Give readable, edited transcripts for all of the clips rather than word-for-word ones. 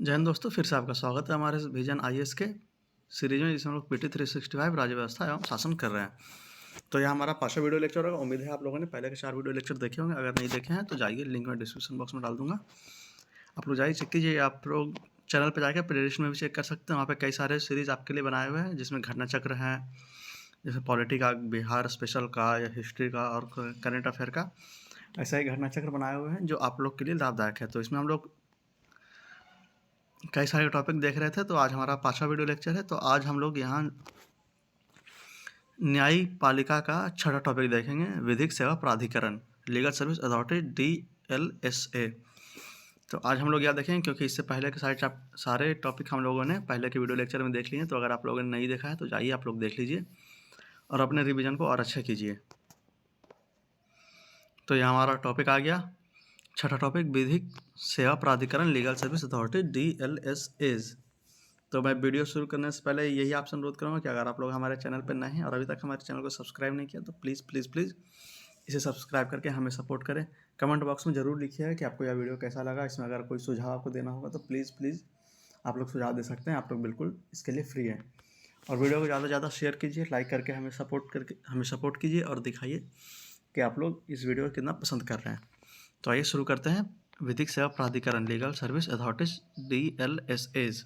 जय हिंद दोस्तों, फिर से आपका स्वागत है हमारे इस विजन आईएएस के सीरीज में, जिसमें हम लोग पीटी 365 राज्य व्यवस्था एवं शासन कर रहे हैं। तो यह हमारा 5वां वीडियो लेक्चर होगा। उम्मीद है आप लोगों ने पहले के 4 वीडियो लेक्चर देखे होंगे। अगर नहीं देखे हैं तो जाइए, लिंक मैं डिस्क्रिप्शन बॉक्स में डाल दूंगा, आप लोग जाइए चेक कीजिए। आप लोग चैनल पर जाकर प्लेलिस्ट में भी चेक कर सकते हैं, वहाँ पर कई सारे सीरीज आपके लिए बनाए हुए हैं, जिसमें घटना चक्र है, जैसे पॉलिटी का, बिहार स्पेशल का या हिस्ट्री का और करेंट अफेयर का। ऐसा ही घटना चक्र बनाए हुए हैं जो आप लोग के लिए लाभदायक है। तो इसमें हम लोग कई सारे टॉपिक देख रहे थे। तो आज हमारा 5वां वीडियो लेक्चर है। तो आज हम लोग यहाँ न्यायपालिका का 6वां टॉपिक देखेंगे, विधिक सेवा प्राधिकरण, लीगल सर्विस अथॉरिटी DLSA। तो आज हम लोग यह देखेंगे, क्योंकि इससे पहले के सारे टॉपिक हम लोगों ने पहले के वीडियो लेक्चर में देख लिए हैं। तो अगर आप लोगों ने नहीं देखा है तो जाइए आप लोग देख लीजिए और अपने रिवीजन को और अच्छा कीजिए। तो यह हमारा टॉपिक आ गया, 6वां टॉपिक, विधिक सेवा प्राधिकरण, लीगल सर्विस अथॉरिटी DLSAs। तो मैं वीडियो शुरू करने से पहले यही आपसे अनुरोध करूँगा कि अगर आप लोग हमारे चैनल पर नए हैं और अभी तक हमारे चैनल को सब्सक्राइब नहीं किया तो प्लीज़ प्लीज़ प्लीज़ इसे सब्सक्राइब करके हमें सपोर्ट करें। कमेंट बॉक्स में ज़रूर लिखिएगा कि आपको यह वीडियो कैसा लगा। इसमें अगर कोई सुझाव आपको देना होगा तो प्लीज़ प्लीज़ आप लोग सुझाव दे सकते हैं। आप लोग बिल्कुल इसके लिए फ्री हैं। और वीडियो को ज़्यादा से ज़्यादा शेयर कीजिए, लाइक करके हमें सपोर्ट कीजिए और दिखाइए कि आप लोग इस वीडियो को कितना पसंद कर रहे हैं। तो आइए शुरू करते हैं। विधिक सेवा प्राधिकरण, लीगल सर्विस अथॉरिटीज DLSAs।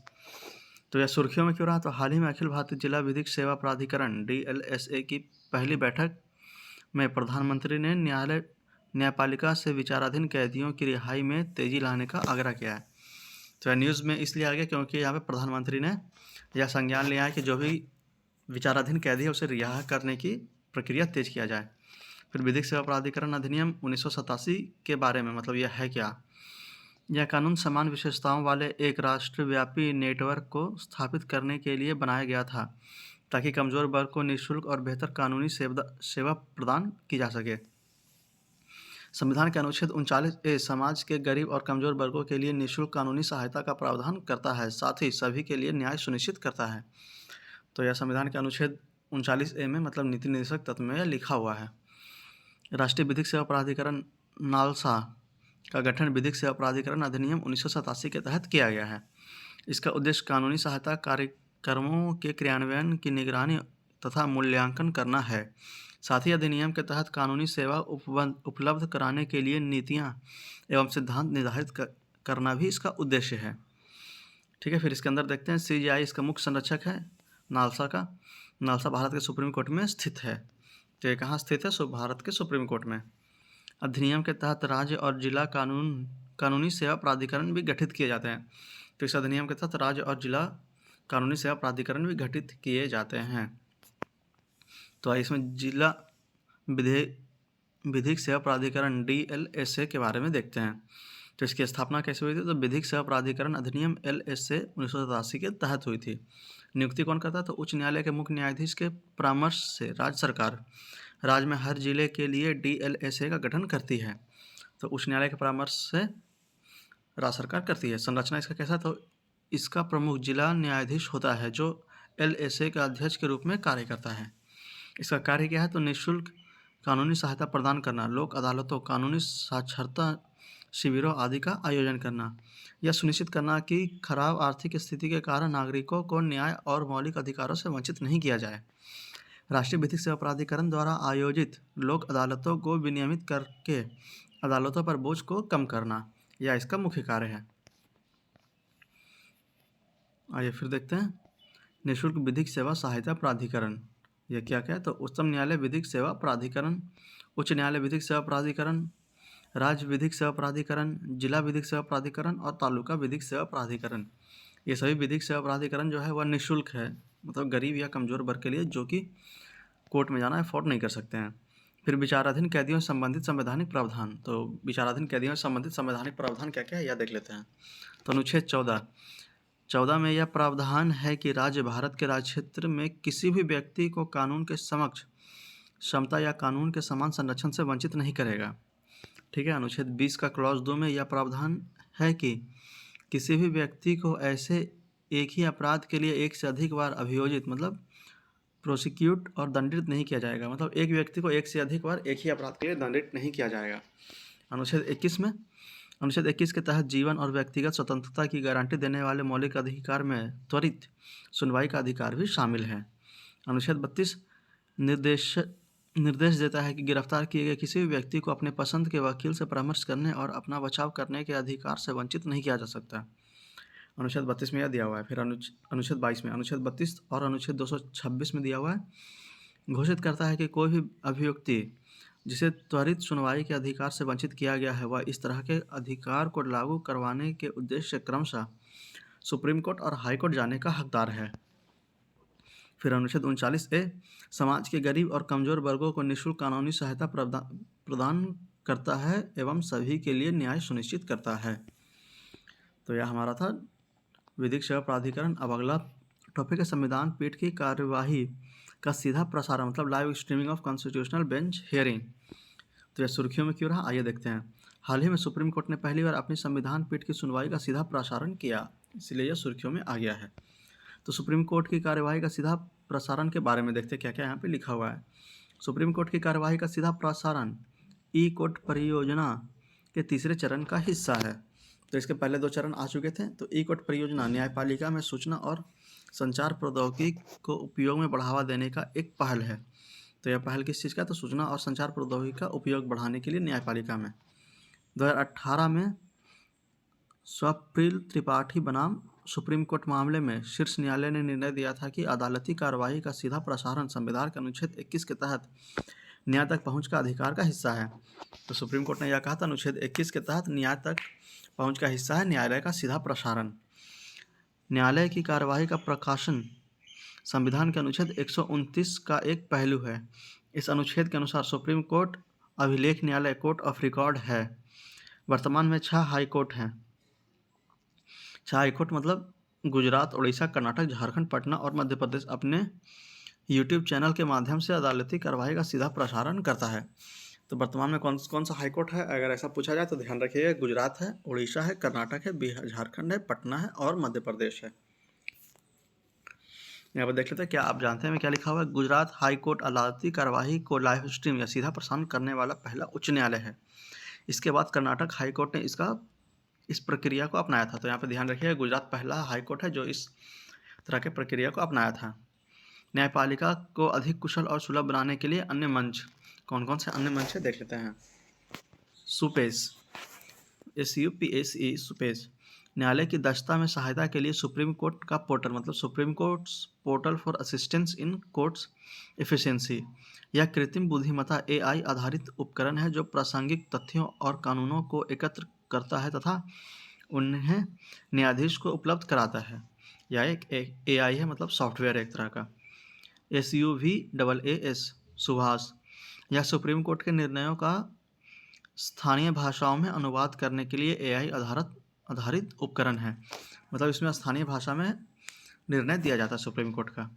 तो यह सुर्खियों में क्यों रहा? तो हाल ही में अखिल भारतीय जिला विधिक सेवा प्राधिकरण DLSA की पहली बैठक में प्रधानमंत्री ने न्यायपालिका से विचाराधीन कैदियों की रिहाई में तेजी लाने का आग्रह किया है। तो यह न्यूज़ में इसलिए आ गया क्योंकि यहाँ पे प्रधानमंत्री ने यह संज्ञान लिया है कि जो भी विचाराधीन कैदी है उसे रिहा करने की प्रक्रिया तेज किया जाए। फिर विधिक सेवा प्राधिकरण अधिनियम 1987 के बारे में, मतलब यह है क्या? यह कानून समान विशेषताओं वाले एक राष्ट्रव्यापी नेटवर्क को स्थापित करने के लिए बनाया गया था, ताकि कमज़ोर वर्ग को निःशुल्क और बेहतर कानूनी सेवा प्रदान की जा सके। संविधान के अनुच्छेद 39A समाज के गरीब और कमज़ोर वर्गों के लिए निःशुल्क कानूनी सहायता का प्रावधान करता है, साथ ही सभी के लिए न्याय सुनिश्चित करता है। तो यह संविधान के अनुच्छेद 39A में, मतलब नीति निर्देशक तत्व में लिखा हुआ है। राष्ट्रीय विधिक सेवा प्राधिकरण नालसा का गठन विधिक सेवा प्राधिकरण अधिनियम 1987 के तहत किया गया है। इसका उद्देश्य कानूनी सहायता कार्यक्रमों के क्रियान्वयन की निगरानी तथा मूल्यांकन करना है। साथ ही अधिनियम के तहत कानूनी सेवा उपलब्ध कराने के लिए नीतियां एवं सिद्धांत निर्धारित करना भी इसका उद्देश्य है। ठीक है, फिर इसके अंदर देखते हैं। CJI इसका मुख्य संरक्षक है नालसा का। नालसा भारत के सुप्रीम कोर्ट में स्थित है। तो ये कहाँ स्थित है? भारत के सुप्रीम कोर्ट में। अधिनियम के तहत राज्य और जिला कानूनी सेवा प्राधिकरण भी गठित किए जाते हैं। तो इस अधिनियम के तहत राज्य और जिला कानूनी सेवा प्राधिकरण भी गठित किए जाते हैं। तो इसमें जिला विधिक सेवा प्राधिकरण DLSA के बारे में देखते हैं। तो इसकी स्थापना कैसे हुई थी? तो विधिक सेवा प्राधिकरण अधिनियम LSA 1987 के तहत हुई थी। नियुक्ति कौन करता है? तो उच्च न्यायालय के मुख्य न्यायाधीश के परामर्श से राज्य सरकार राज्य में हर जिले के लिए DLSA का गठन करती है। तो उच्च न्यायालय के परामर्श से राज्य सरकार करती है। संरचना इसका कैसा? तो इसका प्रमुख जिला न्यायाधीश होता है, जो LSA का अध्यक्ष के रूप में कार्य करता है। इसका कार्य क्या है? तो निःशुल्क कानूनी सहायता प्रदान करना, लोक अदालतों, कानूनी साक्षरता शिविरों आदि का आयोजन करना, यह सुनिश्चित करना कि खराब आर्थिक स्थिति के कारण नागरिकों को न्याय और मौलिक अधिकारों से वंचित नहीं किया जाए। राष्ट्रीय विधिक सेवा प्राधिकरण द्वारा आयोजित लोक अदालतों को विनियमित करके अदालतों पर बोझ को कम करना, यह इसका मुख्य कार्य है। आइए फिर देखते हैं निःशुल्क विधिक सेवा सहायता प्राधिकरण, यह क्या क्या है? तो उच्चतम न्यायालय विधिक सेवा प्राधिकरण, उच्च न्यायालय विधिक सेवा प्राधिकरण, राज्य विधिक सेवा प्राधिकरण, जिला विधिक सेवा प्राधिकरण और तालुका विधिक सेवा प्राधिकरण। ये सभी विधिक सेवा प्राधिकरण जो है वह निःशुल्क है, मतलब गरीब या कमज़ोर वर्ग के लिए, जो कि कोर्ट में जाना अफोर्ड नहीं कर सकते हैं। फिर विचाराधीन कैदियों से संबंधित संवैधानिक प्रावधान। तो विचाराधीन कैदियों से संबंधित संवैधानिक प्रावधान क्या क्या है, यह देख लेते हैं। तो अनुच्छेद 14 में यह प्रावधान है कि राज्य भारत के राज्य क्षेत्र में किसी भी व्यक्ति को कानून के समक्ष क्षमता या कानून के समान संरक्षण से वंचित नहीं करेगा। ठीक है। अनुच्छेद 20 का क्लॉज 2 में यह प्रावधान है कि किसी भी व्यक्ति को ऐसे एक ही अपराध के लिए एक से अधिक बार अभियोजित, मतलब प्रोसिक्यूट और दंडित नहीं किया जाएगा। मतलब एक व्यक्ति को एक से अधिक बार एक ही अपराध के लिए दंडित नहीं किया जाएगा। अनुच्छेद 21 में अनुच्छेद 21 के तहत जीवन और व्यक्तिगत स्वतंत्रता की गारंटी देने वाले मौलिक अधिकार में त्वरित सुनवाई का अधिकार भी शामिल है। अनुच्छेद 32 निर्देश निर्देश देता है कि गिरफ्तार किए गए किसी भी व्यक्ति को अपने पसंद के वकील से परामर्श करने और अपना बचाव करने के अधिकार से वंचित नहीं किया जा सकता। अनुच्छेद 32 में यह दिया हुआ है। फिर अनुच्छेद 22 में, अनुच्छेद 32 और अनुच्छेद 226 में दिया हुआ है, घोषित करता है कि कोई भी अभियुक्ति जिसे त्वरित सुनवाई के अधिकार से वंचित किया गया है वह इस तरह के अधिकार को लागू करवाने के उद्देश्य से क्रमशः सुप्रीम कोर्ट और हाई कोर्ट जाने का हकदार है। फिर अनुच्छेद 39A समाज के गरीब और कमज़ोर वर्गों को निःशुल्क कानूनी सहायता प्रदान करता है एवं सभी के लिए न्याय सुनिश्चित करता है। तो यह हमारा था विधिक सेवा प्राधिकरण। अब अगला टॉपिक है संविधान पीठ की कार्यवाही का सीधा प्रसारण, मतलब live streaming of constitutional bench hearing. तो यह सुर्खियों में क्यों रहा, आइए देखते हैं। हाल ही में सुप्रीम कोर्ट ने पहली बार अपनी संविधान पीठ की सुनवाई का सीधा प्रसारण किया, इसलिए यह सुर्खियों में आ गया है। तो सुप्रीम कोर्ट की कार्यवाही का सीधा प्रसारण के बारे में देखते हैं क्या क्या यहाँ पे लिखा हुआ है। सुप्रीम कोर्ट की कार्यवाही का सीधा प्रसारण ई कोर्ट परियोजना के तीसरे चरण का हिस्सा है। तो इसके पहले 2 चरण आ चुके थे। तो ई कोर्ट परियोजना न्यायपालिका में सूचना और संचार प्रौद्योगिकी को उपयोग में बढ़ावा देने का एक पहल है। तो यह पहल किस चीज़ का, तो सूचना और संचार प्रौद्योगिकी का उपयोग बढ़ाने के लिए न्यायपालिका में। 2018 में स्वप्निल त्रिपाठी बनाम सुप्रीम कोर्ट मामले में शीर्ष न्यायालय ने निर्णय दिया था कि अदालती कार्रवाई का सीधा प्रसारण संविधान के अनुच्छेद 21 के तहत न्याय तक पहुंच का अधिकार का हिस्सा है। तो सुप्रीम कोर्ट ने यह कहा था अनुच्छेद 21 के तहत न्याय तक पहुंच का हिस्सा है न्यायालय का सीधा प्रसारण। न्यायालय की कार्यवाही का प्रकाशन संविधान के अनुच्छेद 129 का एक पहलू है। इस अनुच्छेद के अनुसार सुप्रीम कोर्ट अभिलेख न्यायालय कोर्ट ऑफ रिकॉर्ड है। वर्तमान में 6 हाई कोर्ट हैं। 6 हाई कोर्ट मतलब गुजरात, उड़ीसा, कर्नाटक, झारखंड, पटना और मध्य प्रदेश अपने यूट्यूब चैनल के माध्यम से अदालती कार्रवाई का सीधा प्रसारण करता है। तो वर्तमान में कौन सा हाई कोर्ट है, अगर ऐसा पूछा जाए तो ध्यान रखिएगा, गुजरात है, उड़ीसा है, कर्नाटक है, बिहार, झारखंड है, पटना है और मध्य प्रदेश है। यहाँ पर देख लेते हैं क्या आप जानते हैं में क्या लिखा हुआ है। गुजरात हाई कोर्ट अदालती कार्यवाही को लाइव स्ट्रीम या सीधा प्रसारण करने वाला पहला उच्च न्यायालय है। इसके बाद कर्नाटक हाई कोर्ट ने इस प्रक्रिया को अपनाया था। तो यहाँ पर ध्यान रखिएगा, गुजरात पहला हाई कोर्ट है जो इस तरह के प्रक्रिया को अपनाया था। न्यायपालिका को अधिक कुशल और सुलभ बनाने के लिए अन्य मंच, कौन कौन से अन्य मंच है देख लेते हैं। सुपेस, SUPSE, सुपेस न्यायालय की दक्षता में सहायता के लिए सुप्रीम कोर्ट का पोर्टल, मतलब supreme courts portal for assistance in courts efficiency. यह कृत्रिम बुद्धिमत्ता AI आधारित उपकरण है जो प्रासंगिक तथ्यों और कानूनों को एकत्र करता है तथा उन्हें न्यायाधीश को उपलब्ध कराता है। यह एक AI है, मतलब सॉफ्टवेयर एक तरह का। SUVAAS, सुभाष, यह सुप्रीम कोर्ट के निर्णयों का स्थानीय भाषाओं में अनुवाद करने के लिए AI आधारित उपकरण है, मतलब इसमें स्थानीय भाषा में निर्णय दिया जाता है सुप्रीम कोर्ट का।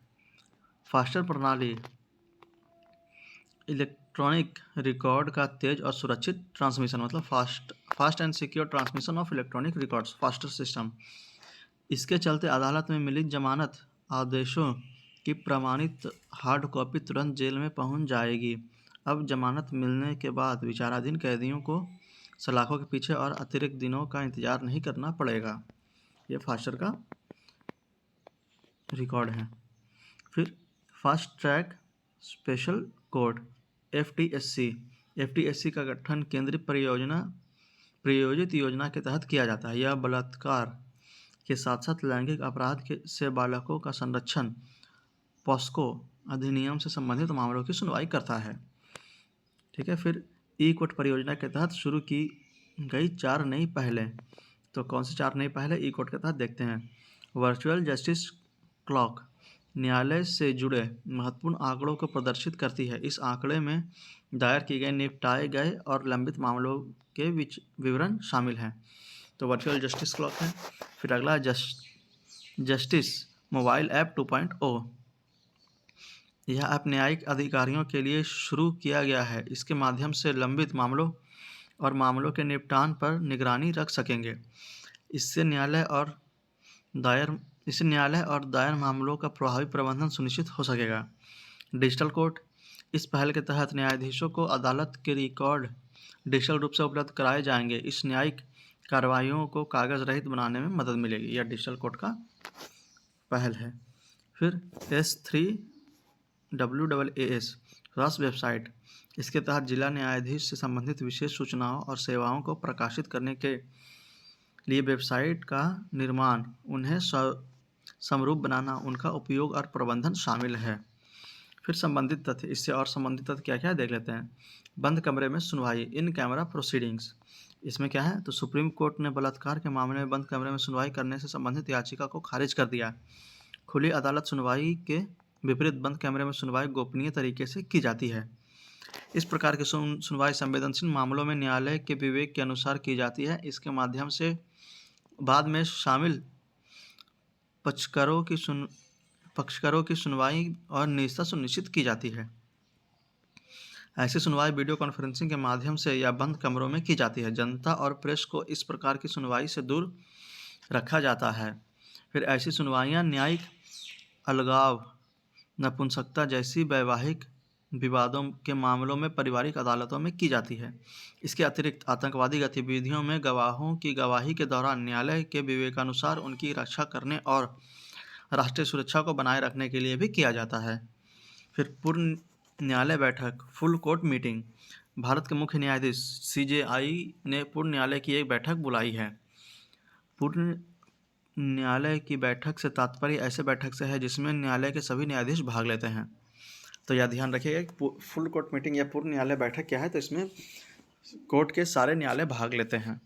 फास्टर प्रणाली, इलेक्ट्रॉनिक रिकॉर्ड का तेज और सुरक्षित ट्रांसमिशन, मतलब fast and secure transmission of electronic records, faster system. इसके चलते अदालत में मिली जमानत आदेशों की प्रमाणित हार्ड कॉपी तुरंत जेल में पहुंच जाएगी। अब जमानत मिलने के बाद विचाराधीन कैदियों को सलाखों के पीछे और अतिरिक्त दिनों का इंतजार नहीं करना पड़ेगा। ये फास्टर का रिकॉर्ड है। फिर fast track special court, FTSC का गठन केंद्रीय प्रायोजित योजना के तहत किया जाता है। यह बलात्कार के साथ साथ लैंगिक अपराध से बालकों का संरक्षण, पॉस्को अधिनियम से संबंधित मामलों की सुनवाई करता है। ठीक है। फिर ई कोर्ट परियोजना के तहत शुरू की गई 4 नई पहलें। तो कौन सी 4 नई पहलें ई कोर्ट के तहत देखते हैं। वर्चुअल जस्टिस क्लॉक न्यायालय से जुड़े महत्वपूर्ण आंकड़ों को प्रदर्शित करती है। इस आंकड़े में दायर किए गए, निपटाए गए और लंबित मामलों के विवरण शामिल हैं। तो वर्चुअल जस्टिस क्लॉक है। फिर अगला जस्टिस मोबाइल ऐप 2.0। यह ऐप न्यायिक अधिकारियों के लिए शुरू किया गया है। इसके माध्यम से लंबित मामलों और मामलों के निपटान पर निगरानी रख सकेंगे। इससे न्यायालय और दायर मामलों का प्रभावी प्रबंधन सुनिश्चित हो सकेगा। डिजिटल कोर्ट, इस पहल के तहत न्यायाधीशों को अदालत के रिकॉर्ड डिजिटल रूप से उपलब्ध कराए जाएंगे। इस न्यायिक कार्रवाइयों को कागज़ रहित बनाने में मदद मिलेगी। यह डिजिटल कोर्ट का पहल है। फिर S3AAS राष्ट्रीय वेबसाइट, इसके तहत जिला न्यायाधीश से संबंधित विशेष सूचनाओं और सेवाओं को प्रकाशित करने के लिए वेबसाइट का निर्माण, उन्हें समरूप बनाना, उनका उपयोग और प्रबंधन शामिल है। फिर संबंधित तथ्य, इससे और संबंधित तथ्य क्या क्या है देख लेते हैं। बंद कमरे में सुनवाई, इन कैमरा प्रोसीडिंग्स, इसमें क्या है तो सुप्रीम कोर्ट ने बलात्कार के मामले में बंद कमरे में सुनवाई करने से संबंधित याचिका को खारिज कर दिया। खुली अदालत सुनवाई के विपरीत बंद कमरे में सुनवाई गोपनीय तरीके से की जाती है। इस प्रकार की सुनवाई संवेदनशील मामलों में न्यायालय के विवेक के अनुसार की जाती है। इसके माध्यम से बाद में शामिल पक्षकारों की सुनवाई और निजता सुनिश्चित की जाती है। ऐसी सुनवाई वीडियो कॉन्फ्रेंसिंग के माध्यम से या बंद कमरों में की जाती है। जनता और प्रेस को इस प्रकार की सुनवाई से दूर रखा जाता है। फिर ऐसी सुनवाइयाँ न्यायिक अलगाव, नपुंसकता जैसी वैवाहिक विवादों के मामलों में पारिवारिक अदालतों में की जाती है। इसके अतिरिक्त आतंकवादी गतिविधियों में गवाहों की गवाही के दौरान न्यायालय के विवेकानुसार उनकी रक्षा करने और राष्ट्रीय सुरक्षा को बनाए रखने के लिए भी किया जाता है। फिर पूर्ण न्यायालय बैठक, फुल कोर्ट मीटिंग, भारत के मुख्य न्यायाधीश CJI ने पूर्ण न्यायालय की एक बैठक बुलाई है। पूर्ण न्यायालय की बैठक से तात्पर्य ऐसे बैठक से है जिसमें न्यायालय के सभी न्यायाधीश भाग लेते हैं। तो यह ध्यान रखिएगा, फुल कोर्ट मीटिंग या पूर्ण न्यायालय बैठक क्या है, तो इसमें कोर्ट के सारे न्यायालय भाग लेते हैं।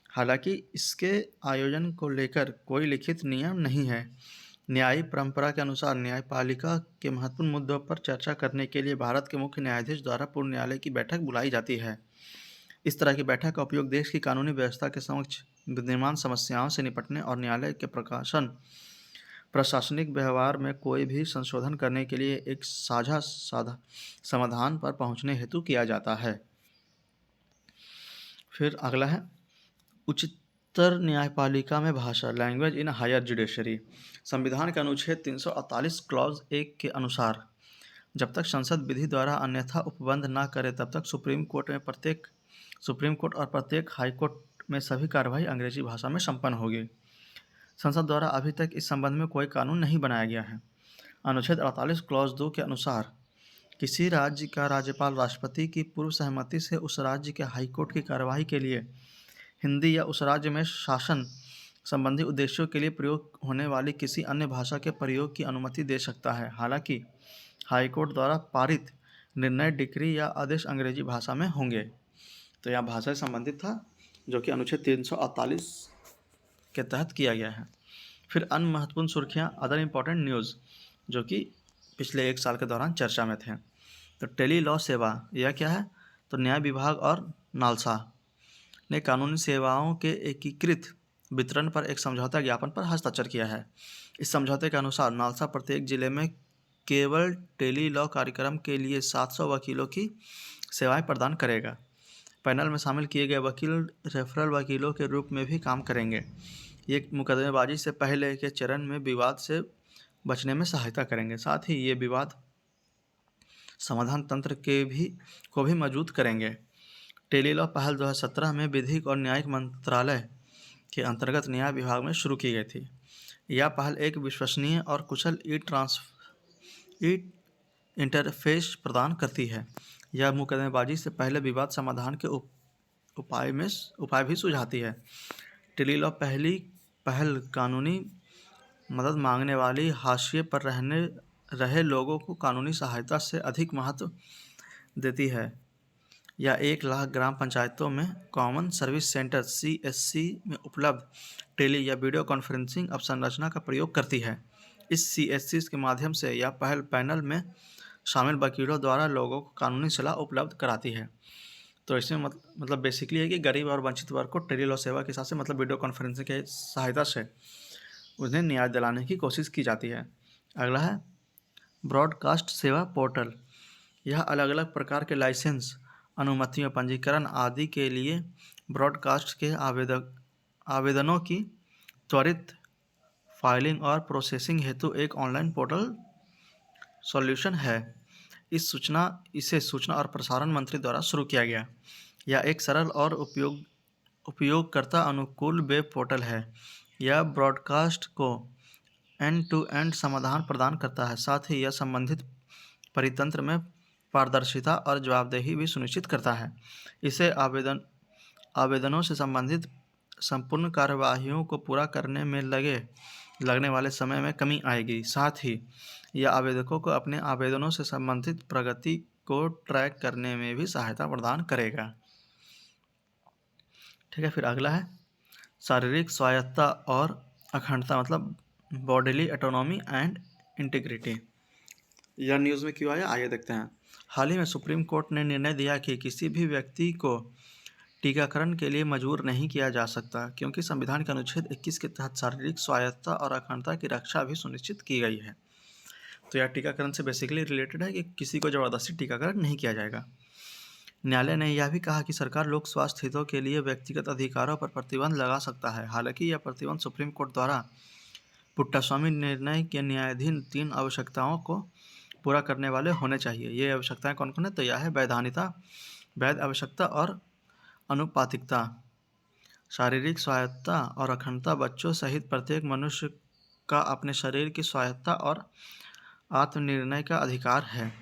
हालांकि इसके आयोजन को लेकर कोई लिखित नियम नहीं है। न्यायिक परंपरा के अनुसार न्यायपालिका के महत्वपूर्ण मुद्दों पर चर्चा करने के लिए भारत के मुख्य न्यायाधीश द्वारा पूर्ण न्यायालय की बैठक बुलाई जाती है। इस तरह की बैठक का उपयोग देश की कानूनी व्यवस्था के समक्ष विद्यमान समस्याओं से निपटने और न्यायालय के प्रशासनिक व्यवहार में कोई भी संशोधन करने के लिए एक साझा समाधान पर पहुंचने हेतु किया जाता है। फिर अगला है उच्चतर न्यायपालिका में भाषा, लैंग्वेज इन हायर जुडिशरी। संविधान के अनुच्छेद 348 क्लॉज 1 के अनुसार जब तक संसद विधि द्वारा अन्यथा उपबंध न करे तब तक सुप्रीम कोर्ट और प्रत्येक हाई कोर्ट में सभी कार्यवाही अंग्रेजी भाषा में संपन्न होगी। संसद द्वारा अभी तक इस संबंध में कोई कानून नहीं बनाया गया है। अनुच्छेद 48 क्लॉज 2 के अनुसार किसी राज्य का राज्यपाल राष्ट्रपति की पूर्व सहमति से उस राज्य के हाई कोर्ट की कार्यवाही के लिए हिंदी या उस राज्य में शासन संबंधी उद्देश्यों के लिए प्रयोग होने वाली किसी अन्य भाषा के प्रयोग की अनुमति दे सकता है। हालांकि हाई कोर्ट द्वारा पारित निर्णय, डिक्री या आदेश अंग्रेजी भाषा में होंगे। तो यह भाषा से संबंधित था, जो कि अनुच्छेद 348 के तहत किया गया है। फिर अन्य महत्वपूर्ण सुर्खियाँ, अदर इम्पॉर्टेंट न्यूज़, जो कि पिछले 1 साल के दौरान चर्चा में थे। तो टेली लॉ सेवा, यह क्या है तो न्याय विभाग और नालसा ने कानूनी सेवाओं के एकीकृत वितरण पर एक समझौता ज्ञापन पर हस्ताक्षर किया है। इस समझौते के अनुसार नालसा प्रत्येक जिले में केवल टेली लॉ कार्यक्रम के लिए 700 वकीलों की सेवाएं प्रदान करेगा। पैनल में शामिल किए गए वकील रेफरल वकीलों के रूप में भी काम करेंगे। ये मुकदमेबाजी से पहले के चरण में विवाद से बचने में सहायता करेंगे। साथ ही ये विवाद समाधान तंत्र को भी मजबूत करेंगे। टेली लॉ पहल 2017 में विधिक और न्यायिक मंत्रालय के अंतर्गत न्याय विभाग में शुरू की गई थी। यह पहल एक विश्वसनीय और कुशल ई इंटरफेस प्रदान करती है। यह मुकदमेबाजी से पहले विवाद समाधान के उपाय भी सुझाती है। टेली लॉ पहल कानूनी मदद मांगने वाली हाशिए पर रहे लोगों को कानूनी सहायता से अधिक महत्व देती है। यह 1 लाख ग्राम पंचायतों में कॉमन सर्विस सेंटर CSC में उपलब्ध टेली या वीडियो कॉन्फ्रेंसिंग अवसंरचना का प्रयोग करती है। इस CSC के माध्यम से यह पहल पैनल में शामिल वकीलों द्वारा लोगों को कानूनी सलाह उपलब्ध कराती है। तो इसमें मतलब बेसिकली है कि गरीब और वंचित वर्ग को टेली लॉ सेवा के हिसाब से मतलब वीडियो कॉन्फ्रेंसिंग की सहायता से उन्हें न्याय दिलाने की कोशिश की जाती है। अगला है ब्रॉडकास्ट सेवा पोर्टल। यह अलग अलग प्रकार के लाइसेंस, अनुमतियों, पंजीकरण आदि के लिए ब्रॉडकास्ट के आवेदनों की त्वरित फाइलिंग और प्रोसेसिंग हेतु एक ऑनलाइन पोर्टल सॉल्यूशन है। इसे सूचना और प्रसारण मंत्री द्वारा शुरू किया गया। यह एक सरल और उपयोगकर्ता अनुकूल वेब पोर्टल है। यह ब्रॉडकास्ट को एंड टू एंड समाधान प्रदान करता है। साथ ही यह संबंधित परितंत्र में पारदर्शिता और जवाबदेही भी सुनिश्चित करता है। इससे आवेदनों से संबंधित संपूर्ण कार्यवाहियों को पूरा करने में लगने वाले समय में कमी आएगी। साथ ही यह आवेदकों को अपने आवेदनों से संबंधित प्रगति को ट्रैक करने में भी सहायता प्रदान करेगा। ठीक है, फिर अगला है शारीरिक स्वायत्तता और अखंडता, मतलब बॉडीली ऑटोनॉमी एंड इंटीग्रिटी। यह न्यूज़ में क्यों आया, आइए देखते हैं। हाल ही में सुप्रीम कोर्ट ने निर्णय दिया कि किसी भी व्यक्ति को टीकाकरण के लिए मजबूर नहीं किया जा सकता, क्योंकि संविधान के अनुच्छेद 21 के तहत शारीरिक स्वायत्तता और अखंडता की रक्षा भी सुनिश्चित की गई है। तो यह टीकाकरण से बेसिकली रिलेटेड है कि किसी को ज़बरदस्ती टीकाकरण नहीं किया जाएगा। न्यायालय ने यह भी कहा कि सरकार लोक स्वास्थ्य हितों के लिए व्यक्तिगत अधिकारों पर प्रतिबंध लगा सकता है। हालांकि यह प्रतिबंध सुप्रीम कोर्ट द्वारा पुट्टास्वामी निर्णय के न्यायाधीन 3 आवश्यकताओं को पूरा करने वाले होने चाहिए। ये आवश्यकताएं कौन कौन है? तो यह है वैधानिकता, वैध आवश्यकता और अनुपातिकता। शारीरिक स्वायत्तता और अखंडता बच्चों सहित प्रत्येक मनुष्य का अपने शरीर की स्वायत्तता और आत्मनिर्णय का अधिकार है।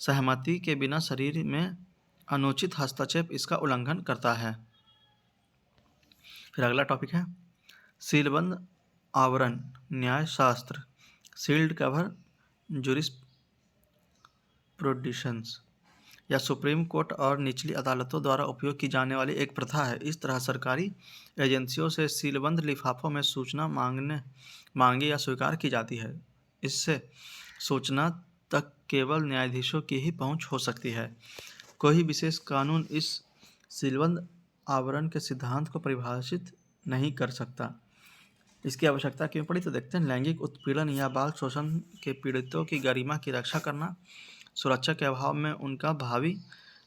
सहमति के बिना शरीर में अनुचित हस्तक्षेप इसका उल्लंघन करता है। फिर अगला टॉपिक है सीलबंद आवरण न्यायशास्त्र, सील्ड कवर जूरिस्प्रूडेंस। यह सुप्रीम कोर्ट और निचली अदालतों द्वारा उपयोग की जाने वाली एक प्रथा है। इस तरह सरकारी एजेंसियों से सीलबंद लिफाफों में सूचना मांगी या स्वीकार की जाती है। इससे सूचना तक केवल न्यायाधीशों की ही पहुंच हो सकती है। कोई विशेष कानून इस सीलबंद आवरण के सिद्धांत को परिभाषित नहीं कर सकता। इसकी आवश्यकता क्यों पड़ी? तो देखते हैं। लैंगिक उत्पीड़न या बाल शोषण के पीड़ितों की गरिमा की रक्षा करना, सुरक्षा के अभाव में उनका भावी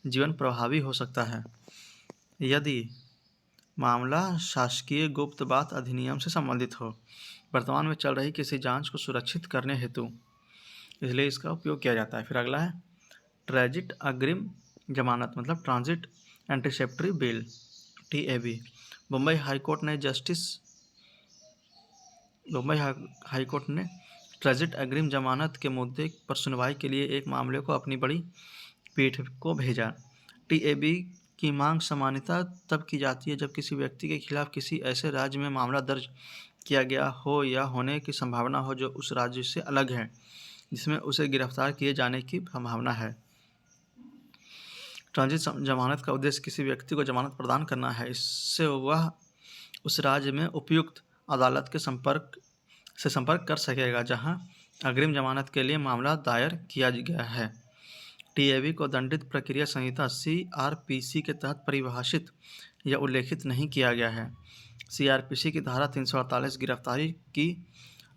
जीवन प्रभावी हो सकता है। यदि मामला शासकीय गुप्त बात अधिनियम से संबंधित हो, वर्तमान में चल रही किसी जांच को सुरक्षित करने हेतु, इसलिए इसका उपयोग किया जाता है। फिर अगला है ट्रांजिट अग्रिम जमानत, मतलब transit anticipatory bail, TAB। Mumbai high court ने ट्रांजिट अग्रिम जमानत के मुद्दे पर सुनवाई के लिए एक मामले को अपनी बड़ी पीठ को भेजा। TAB की मांग सामान्यतः तब की जाती है जब किसी व्यक्ति के खिलाफ किसी ऐसे राज्य में मामला दर्ज किया गया हो या होने की संभावना हो जो उस राज्य से अलग है, जिसमें उसे गिरफ्तार किए जाने की संभावना है। ट्रांजिट जमानत का उद्देश्य किसी व्यक्ति को जमानत प्रदान करना है। इससे वह उस राज्य में उपयुक्त अदालत के संपर्क कर सकेगा जहां अग्रिम जमानत के लिए मामला दायर किया गया है। TAB को दंडित प्रक्रिया संहिता CRPC के तहत परिभाषित या उल्लेखित नहीं किया गया है। CRPC की धारा 348 गिरफ्तारी की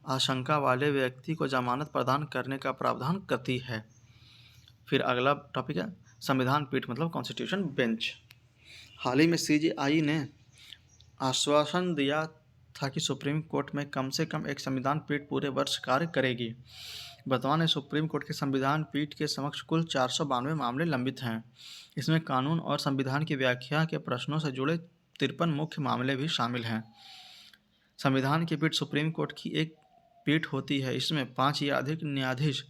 आशंका वाले व्यक्ति को जमानत प्रदान करने का प्रावधान करती है। फिर अगला टॉपिक है संविधान पीठ, मतलब कॉन्स्टिट्यूशन बेंच। हाल ही में CJI ने आश्वासन दिया था कि सुप्रीम कोर्ट में कम से कम एक संविधान पीठ पूरे वर्ष कार्य करेगी। वर्तमान में सुप्रीम कोर्ट के संविधान पीठ के समक्ष कुल 492 मामले लंबित हैं। इसमें कानून और संविधान की व्याख्या के प्रश्नों से जुड़े 53 मुख्य मामले भी शामिल हैं। संविधान की पीठ सुप्रीम कोर्ट की एक पीठ होती है। इसमें 5 या अधिक न्यायाधीश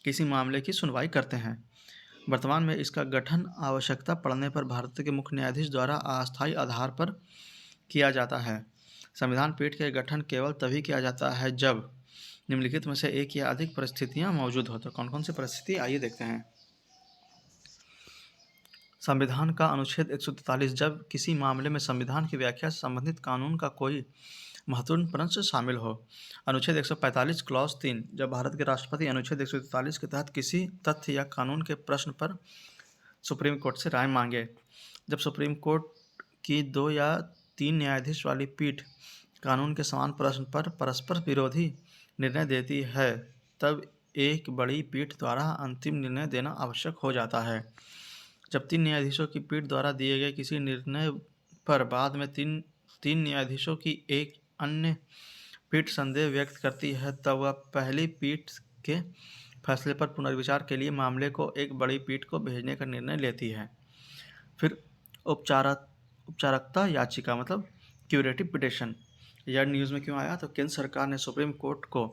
किसी मामले की सुनवाई करते हैं। वर्तमान में इसका गठन आवश्यकता पड़ने पर भारत के मुख्य न्यायाधीश द्वारा अस्थायी आधार पर किया जाता है। संविधान पीठ के गठन केवल तभी किया जाता है जब निम्नलिखित में से एक या अधिक परिस्थितियां मौजूद हो। तो कौन कौन सी परिस्थिति, आइए देखते हैं। संविधान का अनुच्छेद 143, जब किसी मामले में संविधान की व्याख्या से संबंधित कानून का कोई महत्वपूर्ण प्रश्न शामिल हो। अनुच्छेद 145 क्लॉज 3, जब भारत के राष्ट्रपति अनुच्छेद 143 के तहत किसी तथ्य या कानून के प्रश्न पर सुप्रीम कोर्ट से राय मांगे। जब सुप्रीम कोर्ट की 2 या 3 न्यायाधीश वाली पीठ कानून के समान प्रश्न पर परस्पर विरोधी निर्णय देती है, तब एक बड़ी पीठ द्वारा अंतिम निर्णय देना आवश्यक हो जाता है। जब 3 न्यायाधीशों की पीठ द्वारा दिए गए किसी निर्णय पर बाद में तीन न्यायाधीशों की एक अन्य पीठ संदेह व्यक्त करती है, तब वह पहली पीठ के फैसले पर पुनर्विचार के लिए मामले को एक बड़ी पीठ को भेजने का निर्णय लेती है। फिर उपचारकता याचिका मतलब क्यूरेटिव पिटिशन। यह न्यूज़ में क्यों आया? तो केंद्र सरकार ने सुप्रीम कोर्ट को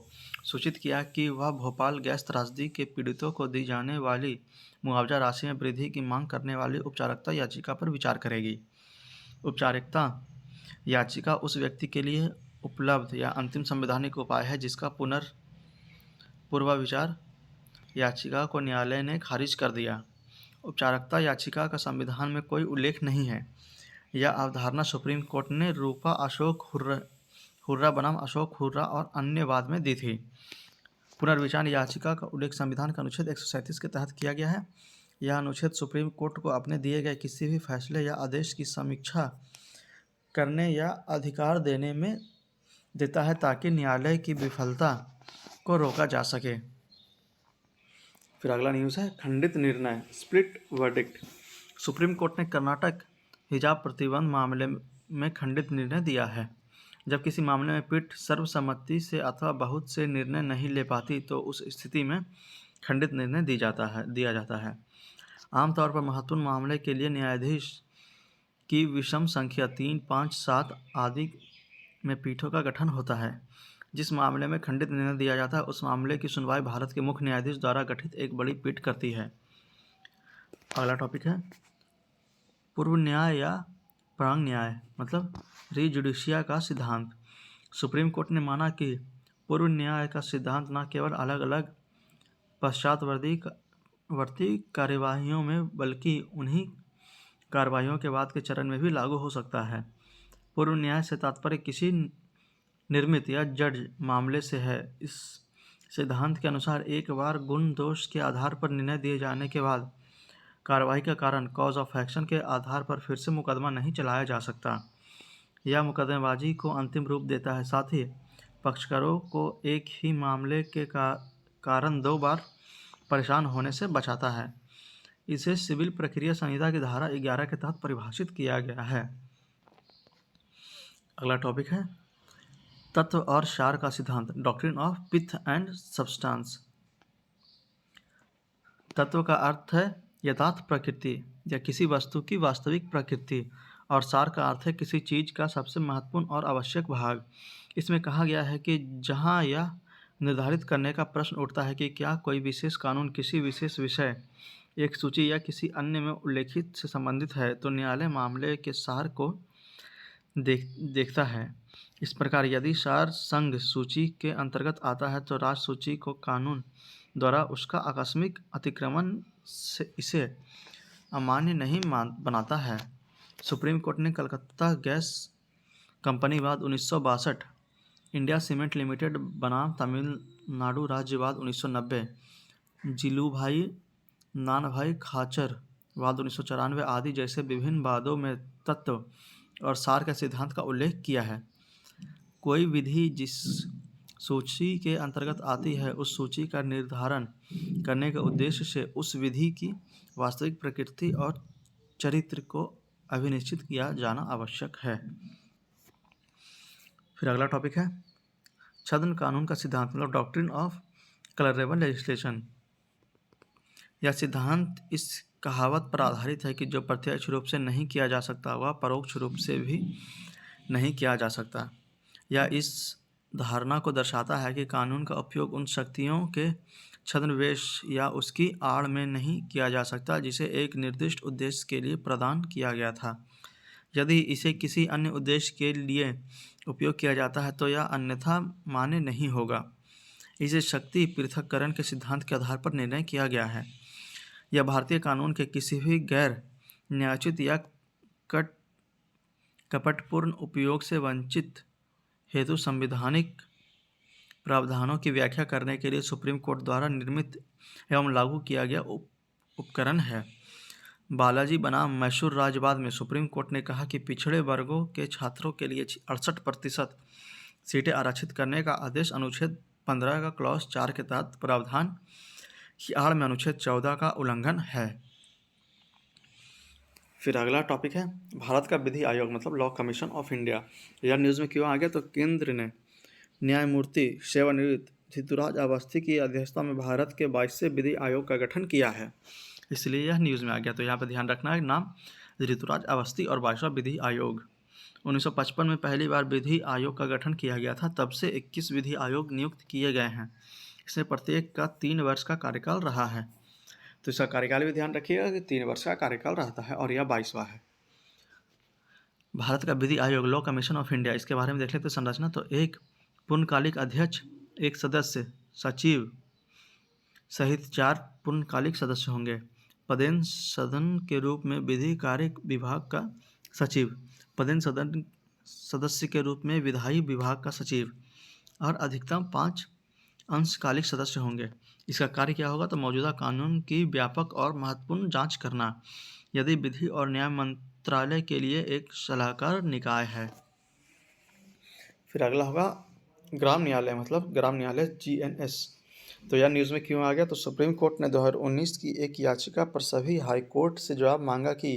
सूचित किया कि वह भोपाल गैस त्रासदी के पीड़ितों को दी जाने वाली मुआवजा राशि में वृद्धि की मांग करने वाली उपचारकता याचिका पर विचार करेगी। उपचारिकता याचिका उस व्यक्ति के लिए उपलब्ध या अंतिम संवैधानिक उपाय है जिसका पूर्वाविचार याचिका को न्यायालय ने खारिज कर दिया। उपचारिकता याचिका का संविधान में कोई उल्लेख नहीं है। यह अवधारणा सुप्रीम कोर्ट ने रूपा अशोक हुर्रा बनाम अशोक हुर्रा और अन्य वाद में दी थी। पुनर्विचार याचिका का उल्लेख संविधान के अनुच्छेद 137 के तहत किया गया है। यह अनुच्छेद सुप्रीम कोर्ट को अपने दिए गए किसी भी फैसले या आदेश की समीक्षा करने या अधिकार देने में देता है ताकि न्यायालय की विफलता को रोका जा सके। फिर अगला न्यूज़ है खंडित निर्णय, स्प्लिट वर्डिक्ट। सुप्रीम कोर्ट ने कर्नाटक हिजाब प्रतिबंध मामले में खंडित निर्णय दिया है। जब किसी मामले में पीठ सर्वसम्मति से अथवा बहुत से निर्णय नहीं ले पाती तो उस स्थिति में खंडित निर्णय दिया जाता है। आमतौर पर महत्वपूर्ण मामले के लिए न्यायाधीश की विषम संख्या 3, 5, 7 आदि में पीठों का गठन होता है। जिस मामले में खंडित निर्णय दिया जाता है उस मामले की सुनवाई भारत के मुख्य न्यायाधीश द्वारा गठित एक बड़ी पीठ करती है। अगला टॉपिक है पूर्व न्याय या प्रांग न्याय मतलब री जुडिशिया का सिद्धांत। सुप्रीम कोर्ट ने माना कि पूर्व न्याय का सिद्धांत न केवल अलग अलग पश्चातवर्ती कार्यवाहियों में बल्कि उन्हीं कार्यवाहियों के बाद के चरण में भी लागू हो सकता है। पूर्व न्याय से तात्पर्य किसी निर्मित या जज मामले से है। इस सिद्धांत के अनुसार एक बार गुण दोष के आधार पर निर्णय दिए जाने के बाद कार्रवाई का कारण कॉज ऑफ एक्शन के आधार पर फिर से मुकदमा नहीं चलाया जा सकता। यह मुकदमेबाजी को अंतिम रूप देता है, साथ ही पक्षकारों को एक ही मामले के कारण 2 बार परेशान होने से बचाता है। इसे सिविल प्रक्रिया संहिता की धारा 11 के तहत परिभाषित किया गया है। अगला टॉपिक है तत्व और सार का सिद्धांत, doctrine of pith and substance. तत्व का अर्थ है यथार्थ प्रकृति या किसी वस्तु की वास्तविक प्रकृति और सार का अर्थ है किसी चीज़ का सबसे महत्वपूर्ण और आवश्यक भाग। इसमें कहा गया है कि जहाँ यह निर्धारित करने का प्रश्न उठता है कि क्या कोई विशेष कानून किसी विशेष विषय, एक सूची या किसी अन्य में उल्लेखित से संबंधित है तो न्यायालय मामले के सार को देखता है। इस प्रकार यदि सार संघ सूची के अंतर्गत आता है तो राज्य सूची को कानून द्वारा उसका आकस्मिक अतिक्रमण से इसे अमान्य नहीं बनाता है। सुप्रीम कोर्ट ने कलकत्ता गैस कंपनी वाद 1962, इंडिया सीमेंट लिमिटेड बनाम तमिलनाडु राज्यवाद 1990, जिलूभाई नानभाई खाचर वाद 1994 आदि जैसे विभिन्न वादों में तत्व और सार के सिद्धांत का उल्लेख किया है। कोई विधि जिस सूची के अंतर्गत आती है उस सूची का निर्धारण करने के उद्देश्य से उस विधि की वास्तविक प्रकृति और चरित्र को अभिनिश्चित किया जाना आवश्यक है। फिर अगला टॉपिक है छद्म कानून का सिद्धांत मतलब डॉक्ट्रिन ऑफ कलरेबल लेजिस्लेशन। यह सिद्धांत इस कहावत पर आधारित है कि जो प्रत्यक्ष रूप से नहीं किया जा सकता वह परोक्ष रूप से भी नहीं किया जा सकता। यह इस धारणा को दर्शाता है कि कानून का उपयोग उन शक्तियों के छद्मवेश या उसकी आड़ में नहीं किया जा सकता जिसे एक निर्दिष्ट उद्देश्य के लिए प्रदान किया गया था। यदि इसे किसी अन्य उद्देश्य के लिए उपयोग किया जाता है तो यह अन्यथा मान्य नहीं होगा। इसे शक्ति पृथक्करण के सिद्धांत के आधार पर निर्णय किया गया है। यह भारतीय कानून के किसी भी गैर न्यायोचित या कपटपूर्ण उपयोग से वंचित हेतु संवैधानिक प्रावधानों की व्याख्या करने के लिए सुप्रीम कोर्ट द्वारा निर्मित एवं लागू किया गया उपकरण है। बालाजी बनाम मैसूर राज्यवाद में सुप्रीम कोर्ट ने कहा कि पिछड़े वर्गों के छात्रों के लिए 68% सीटें आरक्षित करने का आदेश अनुच्छेद 15 का क्लॉज 4 के तहत प्रावधान की आड़ में अनुच्छेद 14 का उल्लंघन है। फिर अगला टॉपिक है भारत का विधि आयोग मतलब लॉ कमीशन ऑफ इंडिया। यह न्यूज़ में क्यों आ गया? तो केंद्र ने न्यायमूर्ति सेवानिवृत्त धितुराज अवस्थी की अध्यक्षता में भारत के 22वें विधि आयोग का गठन किया है, इसलिए यह न्यूज़ में आ गया। तो यहाँ पर ध्यान रखना है नाम ऋतुराज अवस्थी और 22वां विधि आयोग। 1955 में पहली बार विधि आयोग का गठन किया गया था। तब से 21 विधि आयोग नियुक्त किए गए हैं। इसमें प्रत्येक का 3 वर्ष का कार्यकाल रहा है। तो इसका कार्यकाल भी ध्यान रखिएगा कि 3 वर्ष का कार्यकाल रहता है और यह 22वां है। भारत का विधि आयोग, लॉ कमीशन ऑफ इंडिया, इसके बारे में देख लेते हैं संरचना। तो एक पूर्णकालिक अध्यक्ष, एक सदस्य, सचिव सहित 4 पूर्णकालिक सदस्य होंगे। पदेन सदन के रूप में विधि कार्य विभाग का सचिव, पदेन सदन सदस्य के रूप में विधायी विभाग का सचिव और अधिकतम 5 अंशकालिक सदस्य होंगे। इसका कार्य क्या होगा? तो मौजूदा कानून की व्यापक और महत्वपूर्ण जांच करना, यदि विधि और न्याय मंत्रालय के लिए एक सलाहकार निकाय है। फिर अगला होगा ग्राम न्यायालय, मतलब ग्राम न्यायालय GNS। तो यह न्यूज़ में क्यों आ गया? तो सुप्रीम कोर्ट ने 2019 की एक याचिका पर सभी हाई कोर्ट से जवाब मांगा कि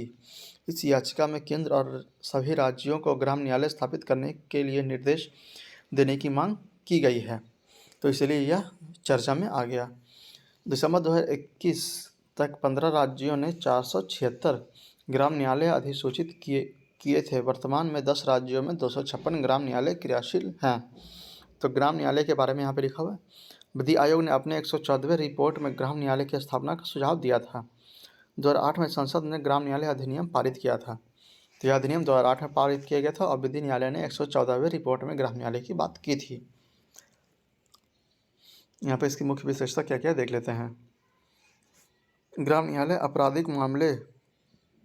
इस याचिका में केंद्र और सभी राज्यों को ग्राम न्यायालय स्थापित करने के लिए निर्देश देने की मांग की गई है। तो इसलिए यह चर्चा में आ गया। दिसंबर 2021 तक 15 राज्यों ने 476 ग्राम न्यायालय अधिसूचित किए थे। वर्तमान में 10 राज्यों में 256 ग्राम न्यायालय क्रियाशील हैं। तो ग्राम न्यायालय के बारे में यहाँ पे लिखा हुआ है। विधि आयोग ने अपने 114वें रिपोर्ट में ग्राम न्यायालय की स्थापना का सुझाव दिया था। 2008 में संसद ने ग्राम न्यायालय अधिनियम पारित किया था। तो यह अधिनियम 2008 में पारित किया गया था और विधि न्यायालय ने 114वें रिपोर्ट में ग्राम न्यायालय की बात की थी। यहाँ पे इसकी मुख्य विशेषता क्या क्या देख लेते हैं। ग्राम न्यायालय आपराधिक मामले,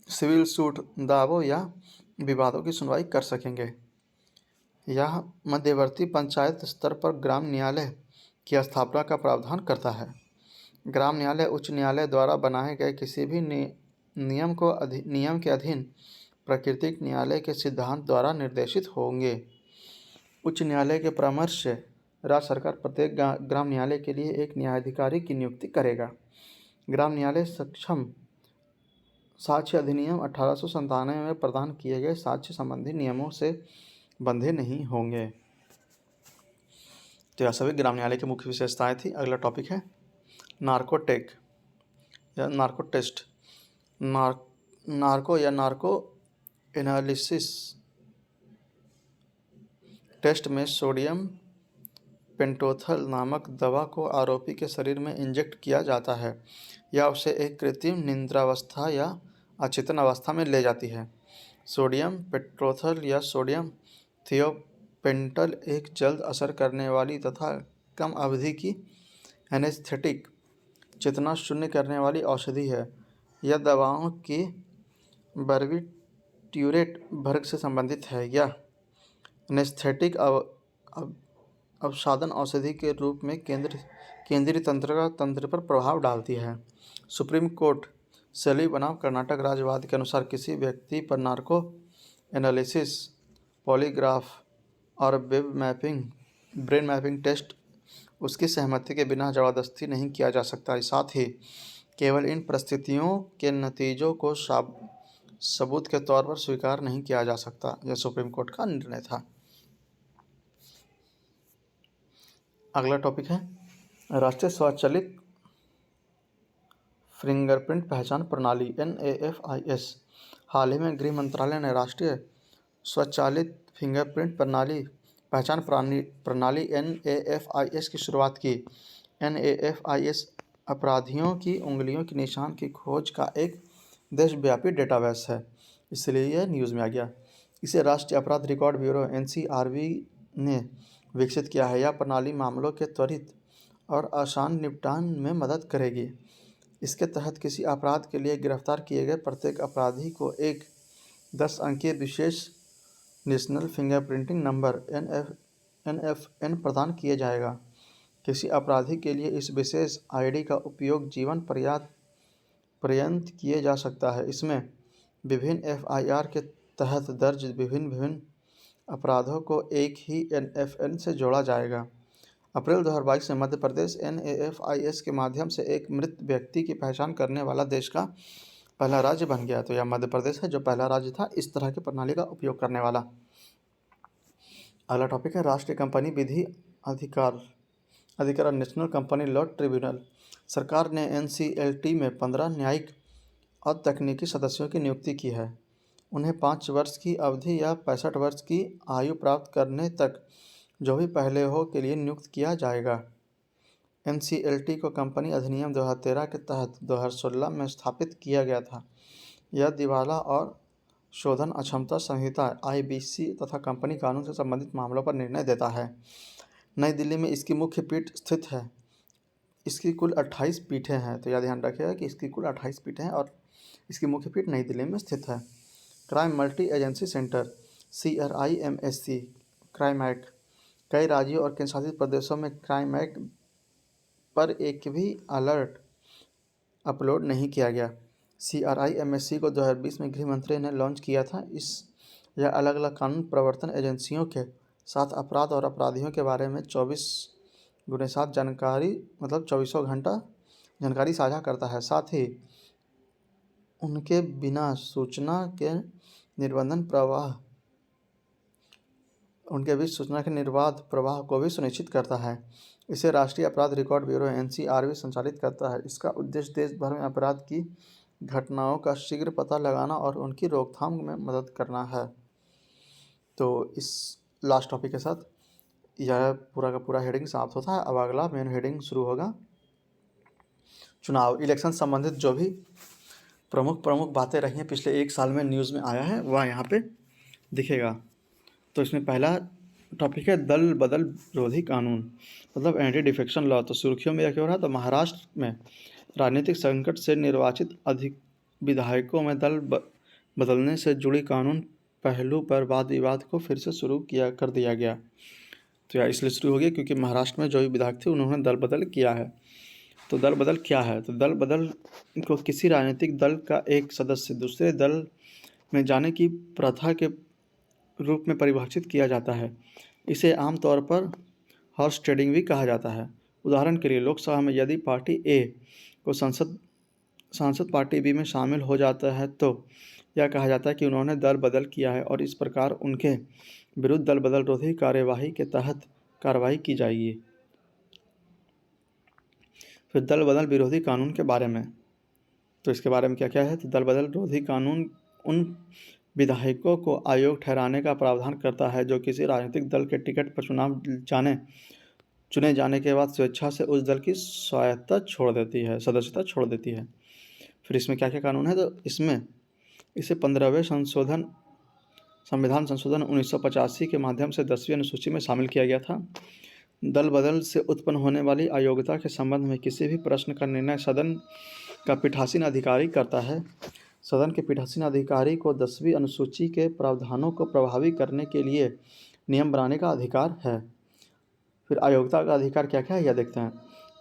सिविल सूट, दावों या विवादों की सुनवाई कर सकेंगे। यह मध्यवर्ती पंचायत स्तर पर ग्राम न्यायालय की स्थापना का प्रावधान करता है। ग्राम न्यायालय उच्च न्यायालय द्वारा बनाए गए किसी भी नियम के अधीन प्राकृतिक न्यायालय के सिद्धांत द्वारा निर्देशित होंगे। उच्च न्यायालय के परामर्श से राज्य सरकार प्रत्येक ग्राम न्यायालय के लिए एक न्यायाधिकारी की नियुक्ति करेगा। ग्राम न्यायालय सक्षम साक्ष्य अधिनियम 1897 में प्रदान किए गए साक्ष्य संबंधी नियमों से बंधे नहीं होंगे। तो यह सभी ग्राम न्यायालय की मुख्य विशेषताएं थी। अगला टॉपिक है नार्कोटेक या नार्को टेस्ट। नार्को या नार्को एनालिसिस टेस्ट में सोडियम पेंटोथल नामक दवा को आरोपी के शरीर में इंजेक्ट किया जाता है या उसे एक कृत्रिम निद्रावस्था या अचेतन अवस्था में ले जाती है। सोडियम पेंटोथल या सोडियम थियोपेंटल एक जल्द असर करने वाली तथा कम अवधि की एनेस्थेटिक, चेतना शून्य करने वाली औषधि है। यह दवाओं की बार्बिट्यूरेट वर्ग से संबंधित है। यह एनेस्थेटिक अवसादन औषधि के रूप में केंद्रीय तंत्र पर प्रभाव डालती है। सुप्रीम कोर्ट शैली बनाम कर्नाटक राज्यवाद के अनुसार किसी व्यक्ति पर नार्को एनालिसिस, पॉलीग्राफ और ब्रेन मैपिंग टेस्ट उसकी सहमति के बिना जबरदस्ती नहीं किया जा सकता। साथ ही केवल इन परिस्थितियों के नतीजों को सबूत के तौर पर स्वीकार नहीं किया जा सकता। यह सुप्रीम कोर्ट का निर्णय था। अगला टॉपिक है राष्ट्रीय स्वचालित फिंगरप्रिंट पहचान प्रणाली NAFIS। हाल ही में गृह मंत्रालय ने राष्ट्रीय स्वचालित फिंगरप्रिंट पहचान प्रणाली NAFIS की शुरुआत की। NAFIS अपराधियों की उंगलियों के निशान की खोज का एक देशव्यापी डेटाबेस है, इसलिए यह न्यूज़ में आ गया। इसे राष्ट्रीय अपराध रिकॉर्ड ब्यूरो NCRB ने विकसित किया है। यह प्रणाली मामलों के त्वरित और आसान निपटान में मदद करेगी। इसके तहत किसी अपराध के लिए गिरफ्तार किए गए प्रत्येक अपराधी को एक 10 अंकीय विशेष नेशनल फिंगरप्रिंटिंग नंबर NFN प्रदान किया जाएगा। किसी अपराधी के लिए इस विशेष ID का उपयोग जीवन पर्यंत किया जा सकता है। इसमें विभिन्न FIR के तहत दर्ज विभिन्न अपराधों को एक ही NFN से जोड़ा जाएगा। अप्रैल 2022 में मध्य प्रदेश NAFIS के माध्यम से एक मृत व्यक्ति की पहचान करने वाला देश का पहला राज्य बन गया। तो यह मध्य प्रदेश है जो पहला राज्य था इस तरह की प्रणाली का उपयोग करने वाला। अगला टॉपिक है राष्ट्रीय कंपनी विधि अधिकार नेशनल कंपनी लॉ ट्रिब्यूनल। सरकार ने NCLT में 15 न्यायिक और तकनीकी सदस्यों की नियुक्ति की है। उन्हें 5 वर्ष की अवधि या 65 वर्ष की आयु प्राप्त करने तक जो भी पहले हो के लिए नियुक्त किया जाएगा। एनसीएलटी को कंपनी अधिनियम 2013 के तहत 2016 में स्थापित किया गया था। यह दिवाला और शोधन अक्षमता संहिता आईबीसी तथा कंपनी कानून से संबंधित मामलों पर निर्णय देता है। नई दिल्ली में इसकी मुख्य पीठ स्थित है। इसकी कुल 28 पीठें हैं, तो यह ध्यान रखिएगा कि इसकी कुल 28 पीठें हैं और इसकी मुख्य पीठ नई दिल्ली में स्थित है। Crime multi agency centre CRIMSC crime act. कई राज्यों और केंद्रशासित प्रदेशों में क्राइम एक्ट पर एक भी अलर्ट अपलोड नहीं किया गया। CRIMSC को 2020 में गृह मंत्री ने लॉन्च किया था। यह अलग अलग कानून प्रवर्तन एजेंसियों के साथ अपराध और अपराधियों के बारे में 24x7 जानकारी मतलब 24 घंटा जानकारी साझा करता है। साथ ही उनके बिना सूचना के निर्बाध प्रवाह को भी सुनिश्चित करता है। इसे राष्ट्रीय अपराध रिकॉर्ड ब्यूरो NCRB संचालित करता है। इसका उद्देश्य देश भर में अपराध की घटनाओं का शीघ्र पता लगाना और उनकी रोकथाम में मदद करना है। तो इस लास्ट टॉपिक के साथ यह पूरा का पूरा हेडिंग समाप्त होता है। अब अगला मेन हेडिंग शुरू होगा। चुनाव इलेक्शन संबंधित जो भी प्रमुख बातें रही हैं पिछले 1 साल में न्यूज़ में आया है वह यहाँ पे दिखेगा। तो इसमें पहला टॉपिक है दल बदल विरोधी कानून मतलब एंटी डिफेक्शन लॉ। तो सुर्खियों में यह क्यों रहा? तो महाराष्ट्र में राजनीतिक संकट से निर्वाचित अधिक विधायकों में दल बदलने से जुड़ी कानून पहलू पर वाद विवाद को फिर से शुरू कर दिया गया। तो यह इसलिए शुरू हो गया क्योंकि महाराष्ट्र में जो भी विधायक थे उन्होंने दल बदल किया है। तो दल बदल क्या है? तो दल बदल को किसी राजनीतिक दल का एक सदस्य दूसरे दल में जाने की प्रथा के रूप में परिभाषित किया जाता है। इसे आमतौर पर हॉर्स ट्रेडिंग भी कहा जाता है। उदाहरण के लिए लोकसभा में यदि पार्टी ए को सांसद पार्टी बी में शामिल हो जाता है तो यह कहा जाता है कि उन्होंने दल बदल किया है और इस प्रकार उनके विरुद्ध दल बदल विरोधी कार्यवाही के तहत कार्रवाई की जाएगी। फिर दल बदल विरोधी कानून के बारे में, तो इसके बारे में क्या क्या है? तो दल बदल विरोधी कानून उन विधायकों को आयोग ठहराने का प्रावधान करता है जो किसी राजनीतिक दल के टिकट पर चुने जाने के बाद स्वेच्छा से उस दल की सदस्यता छोड़ देती है। फिर इसमें क्या क्या कानून है? तो इसे 15वें संविधान संशोधन 1985 के माध्यम से 10वीं अनुसूची में शामिल किया गया था। दल बदल से उत्पन्न होने वाली अयोग्यता के संबंध में किसी भी प्रश्न का निर्णय सदन का पीठासीन अधिकारी करता है। सदन के पीठासीन अधिकारी को 10वीं अनुसूची के प्रावधानों को प्रभावी करने के लिए नियम बनाने का अधिकार है। फिर अयोग्यता का अधिकार क्या क्या है यह देखते हैं।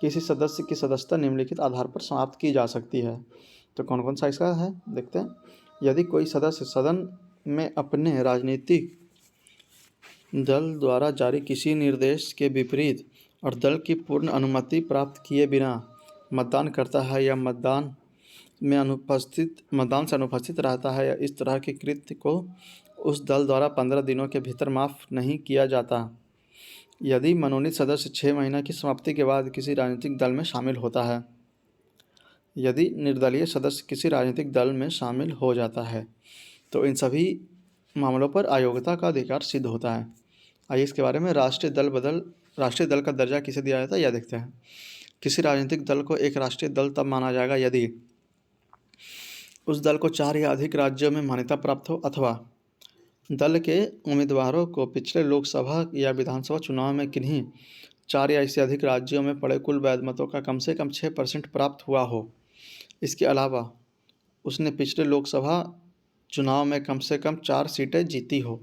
किसी सदस्य की सदस्यता निम्नलिखित आधार पर समाप्त की जा सकती है। तो कौन कौन सा इसका है देखते हैं। यदि कोई सदस्य सदन में अपने राजनीतिक दल द्वारा जारी किसी निर्देश के विपरीत और दल की पूर्ण अनुमति प्राप्त किए बिना मतदान करता है या मतदान से अनुपस्थित रहता है या इस तरह के कृत्य को उस दल द्वारा 15 दिनों के भीतर माफ़ नहीं किया जाता। यदि मनोनीत सदस्य 6 महीने की समाप्ति के बाद किसी राजनीतिक दल में शामिल होता है। यदि निर्दलीय सदस्य किसी राजनीतिक दल में शामिल हो जाता है तो इन सभी मामलों पर अयोग्यता का अधिकार सिद्ध होता है। आइए इसके बारे में राष्ट्रीय दल का दर्जा किसे दिया जाता है यह देखते हैं। किसी राजनीतिक दल को एक राष्ट्रीय दल तब माना जाएगा यदि उस दल को 4 या अधिक राज्यों में मान्यता प्राप्त हो अथवा दल के उम्मीदवारों को पिछले लोकसभा या विधानसभा चुनाव में किन्हीं 4 या इससे अधिक राज्यों में पड़े कुल वैध मतों का कम से कम 6% प्राप्त हुआ हो। इसके अलावा उसने पिछले लोकसभा चुनाव में कम से कम 4 सीटें जीती हो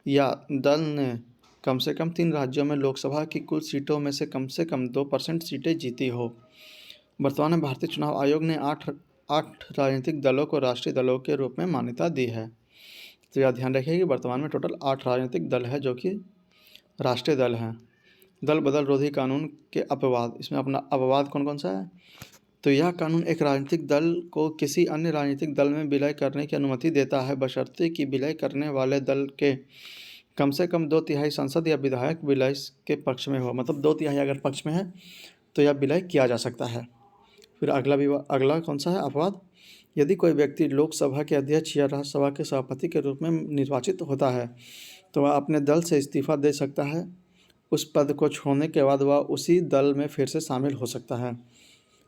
या दल ने कम से कम 3 राज्यों में लोकसभा की कुल सीटों में से कम 2% सीटें जीती हो। वर्तमान में भारतीय चुनाव आयोग ने 8 राजनीतिक दलों को राष्ट्रीय दलों के रूप में मान्यता दी है। तो यह ध्यान रखिए कि वर्तमान में टोटल 8 राजनीतिक दल है जो कि राष्ट्रीय दल हैं। दल बदल विरोधी कानून के अपवाद, इसमें अपना अपवाद कौन कौन सा है? तो यह कानून एक राजनीतिक दल को किसी अन्य राजनीतिक दल में विलय करने की अनुमति देता है बशर्ते कि विलय करने वाले दल के कम से कम 2/3 सांसद या विधायक विलय के पक्ष में हो। मतलब 2/3 अगर पक्ष में है तो यह विलय किया जा सकता है। फिर अगला कौन सा है अपवाद? यदि कोई व्यक्ति लोकसभा के अध्यक्ष या राज्यसभा के सभापति के रूप में निर्वाचित होता है तो वह अपने दल से इस्तीफा दे सकता है। उस पद को छोड़ने के बाद वह उसी दल में फिर से शामिल हो सकता है।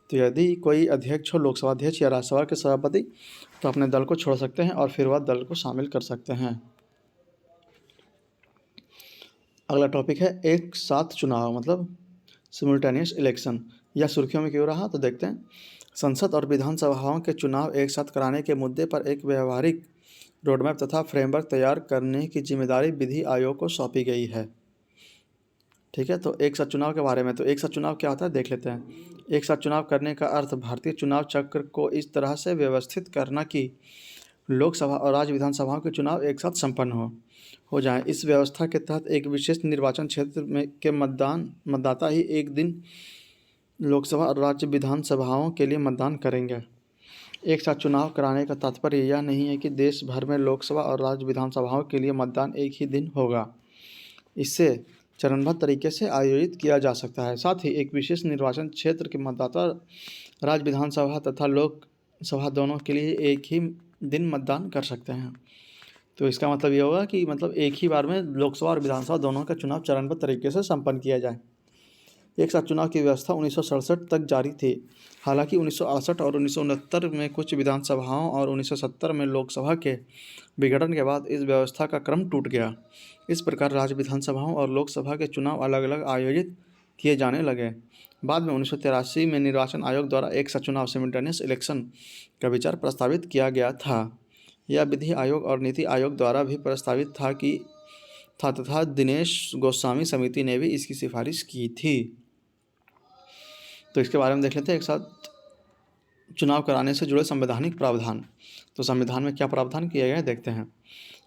तो यदि कोई अध्यक्ष हो, लोकसभा अध्यक्ष या राज्यसभा के सभापति, तो अपने दल को छोड़ सकते हैं और फिर वह दल को शामिल कर सकते हैं। अगला टॉपिक है एक साथ चुनाव, मतलब सिमुल्टेनियस इलेक्शन। यह सुर्खियों में क्यों रहा, तो देखते हैं। संसद और विधानसभाओं के चुनाव एक साथ कराने के मुद्दे पर एक व्यवहारिक रोडमैप तथा फ्रेमवर्क तैयार करने की जिम्मेदारी विधि आयोग को सौंपी गई है। ठीक है, तो एक साथ चुनाव के बारे में, तो एक साथ चुनाव क्या होता है देख लेते हैं। एक साथ चुनाव करने का अर्थ भारतीय चुनाव चक्र को इस तरह से व्यवस्थित करना कि लोकसभा और राज्य विधानसभाओं के चुनाव एक साथ संपन्न हो जाएं। इस व्यवस्था के तहत एक विशेष निर्वाचन क्षेत्र में के मतदाता ही एक दिन लोकसभा और राज्य विधानसभाओं के लिए मतदान करेंगे। एक साथ चुनाव कराने का तात्पर्य यह नहीं है कि देश भर में लोकसभा और राज्य विधानसभाओं के लिए मतदान एक ही दिन होगा। इससे चरणबद्ध तरीके से आयोजित किया जा सकता है। साथ ही एक विशेष निर्वाचन क्षेत्र के मतदाता राज्य विधानसभा तथा लोकसभा दोनों के लिए एक ही दिन मतदान कर सकते हैं। तो इसका मतलब ये होगा कि एक ही बार में लोकसभा और विधानसभा दोनों का चुनाव चरणबद्ध तरीके से संपन्न किया जाए। एक साथ चुनाव की व्यवस्था 1967 तक जारी थी। हालांकि 1968 और 1969 में कुछ विधानसभाओं और 1970 में लोकसभा के विघटन के बाद इस व्यवस्था का क्रम टूट गया। इस प्रकार राज्य विधानसभाओं और लोकसभा के चुनाव अलग अलग आयोजित किए जाने लगे। बाद में 1983 में निर्वाचन आयोग द्वारा एक साथ चुनाव सिमुल्टेनियस इलेक्शन का विचार प्रस्तावित किया गया था। यह विधि आयोग और नीति आयोग द्वारा भी प्रस्तावित था तथा दिनेश गोस्वामी समिति ने भी इसकी सिफारिश की थी। तो इसके बारे में देख लेते हैं। एक साथ चुनाव कराने से जुड़े संवैधानिक प्रावधान। तो संविधान में क्या प्रावधान किए गए देखते हैं।